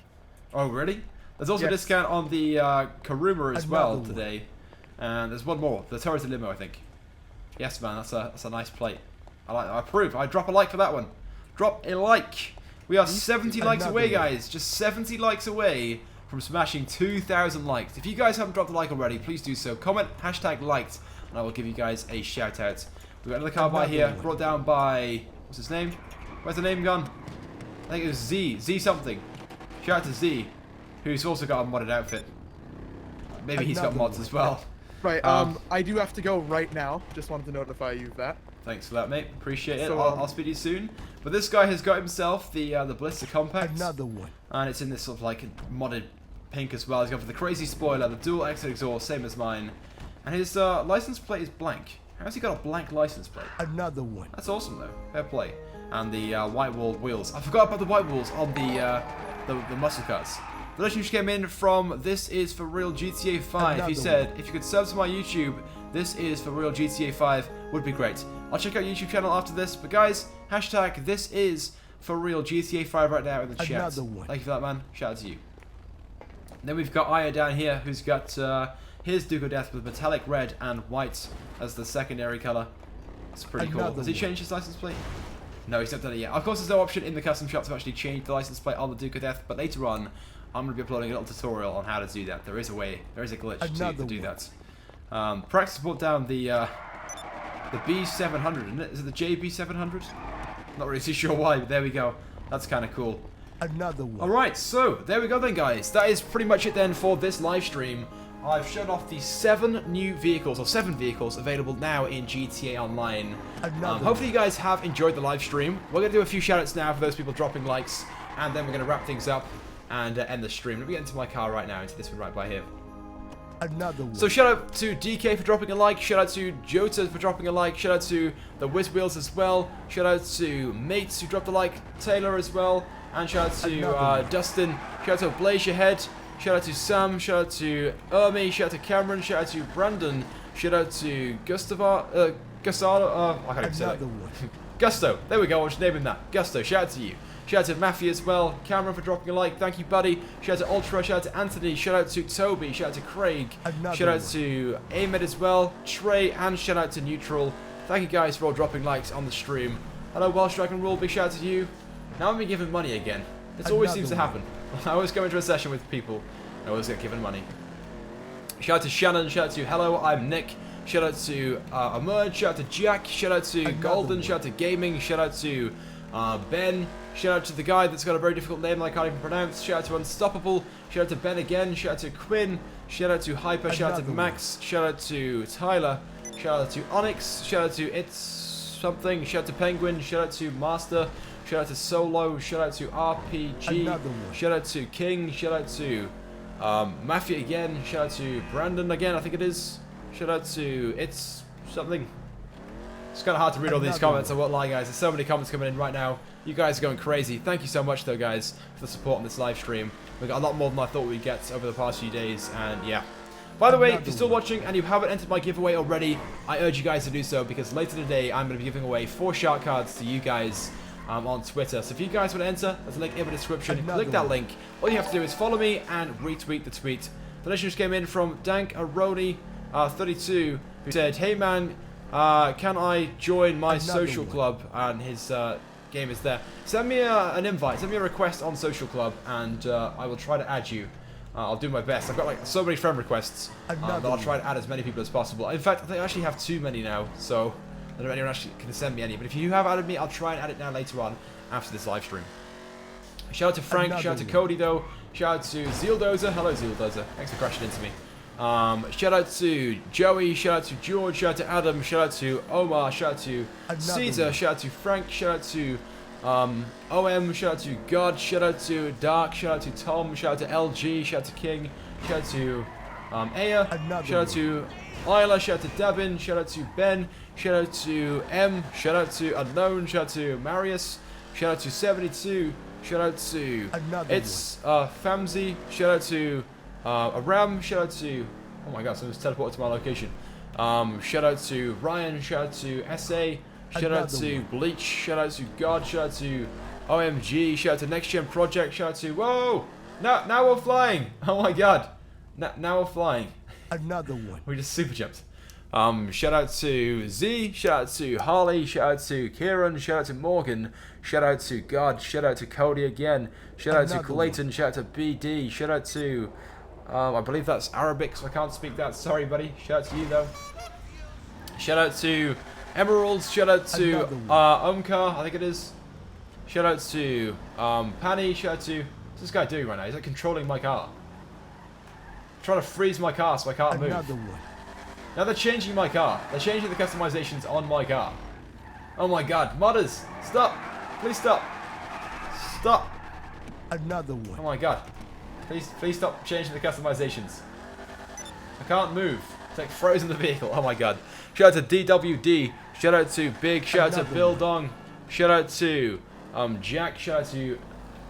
Oh, really? There's also a Yes. discount on the Karuma as well Another one. today. And there's one more, the Toyota Limo, I think. Yes, man, that's a nice plate. I approve. I drop a like for that one. Drop a like. We are 70 likes Another away, one. guys. Just 70 likes away from smashing 2,000 likes. If you guys haven't dropped a like already, please do so. Comment #liked, and I will give you guys a shout out. We've got another car by Another here, one. brought down by, what's his name? Where's the name gone? I think it was Z something. Shout out to Z, who's also got a modded outfit. Maybe he's got Another mods one. as well. Right, Um, I do have to go right now. Just wanted to notify you of that. Thanks for that, mate. Appreciate it. So, I'll speak to you soon. But this guy has got himself the Blista Compact. Another one. And it's in this sort of like modded pink as well. He's gone for the crazy spoiler, the dual exit exhaust, same as mine. And his license plate is blank. How's he got a blank license plate? Another one. That's awesome though. Fair play. And the white wall wheels. I forgot about the white walls on the muscle cars. The legend just came in from This Is For Real GTA 5. He Another said, one. if you could sub to my YouTube, This Is For Real GTA 5 would be great. I'll check out YouTube channel after this. But guys, #This Is For Real GTA 5 right now in the chat. Another one. Thank you for that, man. Shout out to you. Then we've got Aya down here, who's got his Duke of Death with metallic red and white as the secondary colour. It's pretty cool. Another Has he one. changed his license plate? No, he's not done it yet. Of course, there's no option in the custom shop to actually change the license plate on the Duke of Death, but later on, I'm going to be uploading a little tutorial on how to do that. There is a way, there is a glitch to Another do one. that. Prax brought down the B700, isn't it? Is it the JB700? Not really too sure why, but there we go. That's kind of cool. Another one. Alright, so there we go then, guys. That is pretty much it then for this live stream. I've shown off the 7 vehicles available now in GTA Online. Another Hopefully you guys have enjoyed the live stream. We're going to do a few shoutouts now for those people dropping likes, and then we're going to wrap things up and end the stream. Let me get into my car right now, into this one right by here. Another one. So shout out to DK for dropping a like, shout out to Jota for dropping a like, shout out to the Whiz Wheels as well, shout out to Mates who dropped a like, Taylor as well, and shout out to Another one. Dustin, shout out to Blaze Your Head, shout out to Sam, shout out to Ermi, shout out to Cameron, shout out to Brandon, shout out to Gustavo, I can't even say that. Another one. Gusto, there we go, I'm just naming that. Gusto, shout out to you. Shout out to Mafia as well, Cameron for dropping a like, thank you buddy. Shout out to Ultra, shout out to Anthony, shout out to Toby, shout out to Craig, Another shout out one. to Ahmed as well, Trey, and shout out to Neutral. Thank you guys for all dropping likes on the stream. Hello Welsh Dragon Rule, big shout out to you. Now I'm being given money again. This always Another seems to one. happen. I always go into a session with people, and I always get given money. Shout out to Shannon, shout out to Hello, I'm Nick. Shout out to Emerge, shout out to Jack, shout out to Another Golden, one. shout out to Gaming, shout out to Ben, shout out to the guy that's got a very difficult name that I can't even pronounce, shout out to Unstoppable, shout out to Ben again, shout out to Quinn, shout out to Hyper, shout out to Another Max, shout out to Tyler, shout out to Onyx, shout out to It's Something, shout out to Penguin, shout out to Master, shout out to Solo, shout out to RPG, Another one. shout out to King, shout out to Mafia again, shout out to Brandon again, I think it is. Shout out to It's Something. It's kind of hard to read all these Another comments, I one. won't lie guys. There's so many comments coming in right now. You guys are going crazy. Thank you so much though guys for the support on this live stream. We got a lot more than I thought we'd get over the past few days, and yeah. By the way, if Another you're still one. watching and you haven't entered my giveaway already, I urge you guys to do so because later today I'm going to be giving away 4 shark cards to you guys. on Twitter. So if you guys want to enter, there's a link in the description. Another Click that one. link. All you have to do is follow me and retweet the tweet. The donation just came in from Dank Aroni 32, who said, "Hey man, can I join my social club?" And his game is there. Send me an invite, send me a request on social club, and I will try to add you. I'll do my best. I've got like so many friend requests that I'll try to add as many people as possible. In fact, I think I actually have too many now, so I don't know if anyone actually can send me any. But if you have added me, I'll try and add it now later on after this live stream. Shout out to Frank, shout out to Cody though, shout out to Zealdozer, hello Zealdozer, thanks for crashing into me. Shout out to Joey, shout out to George, shout out to Adam, shout out to Omar, shout out to Caesar, shout out to Frank, shout out to OM, shout out to God, shout out to Dark, shout out to Tom, shout out to LG, shout out to King, shout out to Aya, shout out to Isla, shout out to Devin, shout out to Ben, shout out to M, shout out to Unknown, shout out to Marius, shout out to 72, shout out to Famzy, shout out to Aram, shout out to, oh my god, someone's teleported to my location. Shout out to Ryan, shout out to SA, shout out to Bleach, shout out to God, shout out to OMG, shout out to Next Gen Project, shout out to, whoa, now we're flying, oh my god, now we're flying. Another one. We just super jumped. Shout out to Z, shout out to Harley, shout out to Kieran, shout out to Morgan, shout out to God, shout out to Cody again, shout out to Clayton, shout out to BD, shout out to, I believe that's Arabic, so I can't speak that, sorry buddy, shout out to you though. Shout out to Emeralds, shout out to Omkar, I think it is. Shout out to Panny, shout out to, what's this guy doing right now? He's like controlling my car. Trying to freeze my car so I can't move. Another one. Now they're changing my car. They're changing the customizations on my car. Oh my god. Modders, stop. Please stop. Stop. Another one. Oh my god. Please stop changing the customizations. I can't move. It's like frozen the vehicle. Oh my god. Shout out to DWD. Shout out to Big. Shout out to Bill Dong. Shout out to Jack. Shout out to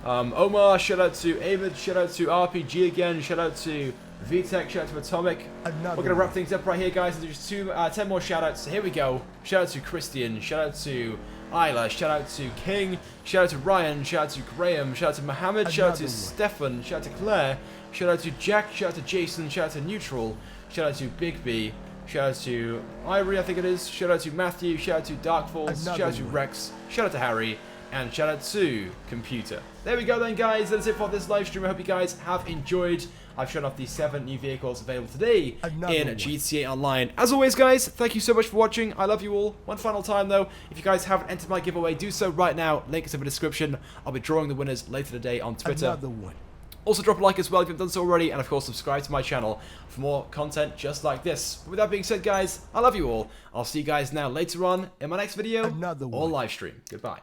Omar. Shout out to Ahmed. Shout out to RPG again. Shout out to VTech, shout out to Atomic. We're going to wrap things up right here, guys. There's just 10 more shout outs. So here we go. Shout out to Christian. Shout out to Isla. Shout out to King. Shout out to Ryan. Shout out to Graham. Shout out to Mohammed. Shout out to Stefan. Shout out to Claire. Shout out to Jack. Shout out to Jason. Shout out to Neutral. Shout out to Big B. Shout out to Ivory, I think it is. Shout out to Matthew. Shout out to Darkfalls. Shout out to Rex. Shout out to Harry. And shout out to Computer. There we go then, guys. That's it for this live stream. I hope you guys have enjoyed. I've shown off the 7 new vehicles available today in GTA Online. As always, guys, thank you so much for watching. I love you all. One final time, though, if you guys haven't entered my giveaway, do so right now. Link is in the description. I'll be drawing the winners later today on Twitter. Another one. Also, drop a like as well if you haven't done so already. And, of course, subscribe to my channel for more content just like this. But with that being said, guys, I love you all. I'll see you guys now later on in my next video or live stream. Goodbye.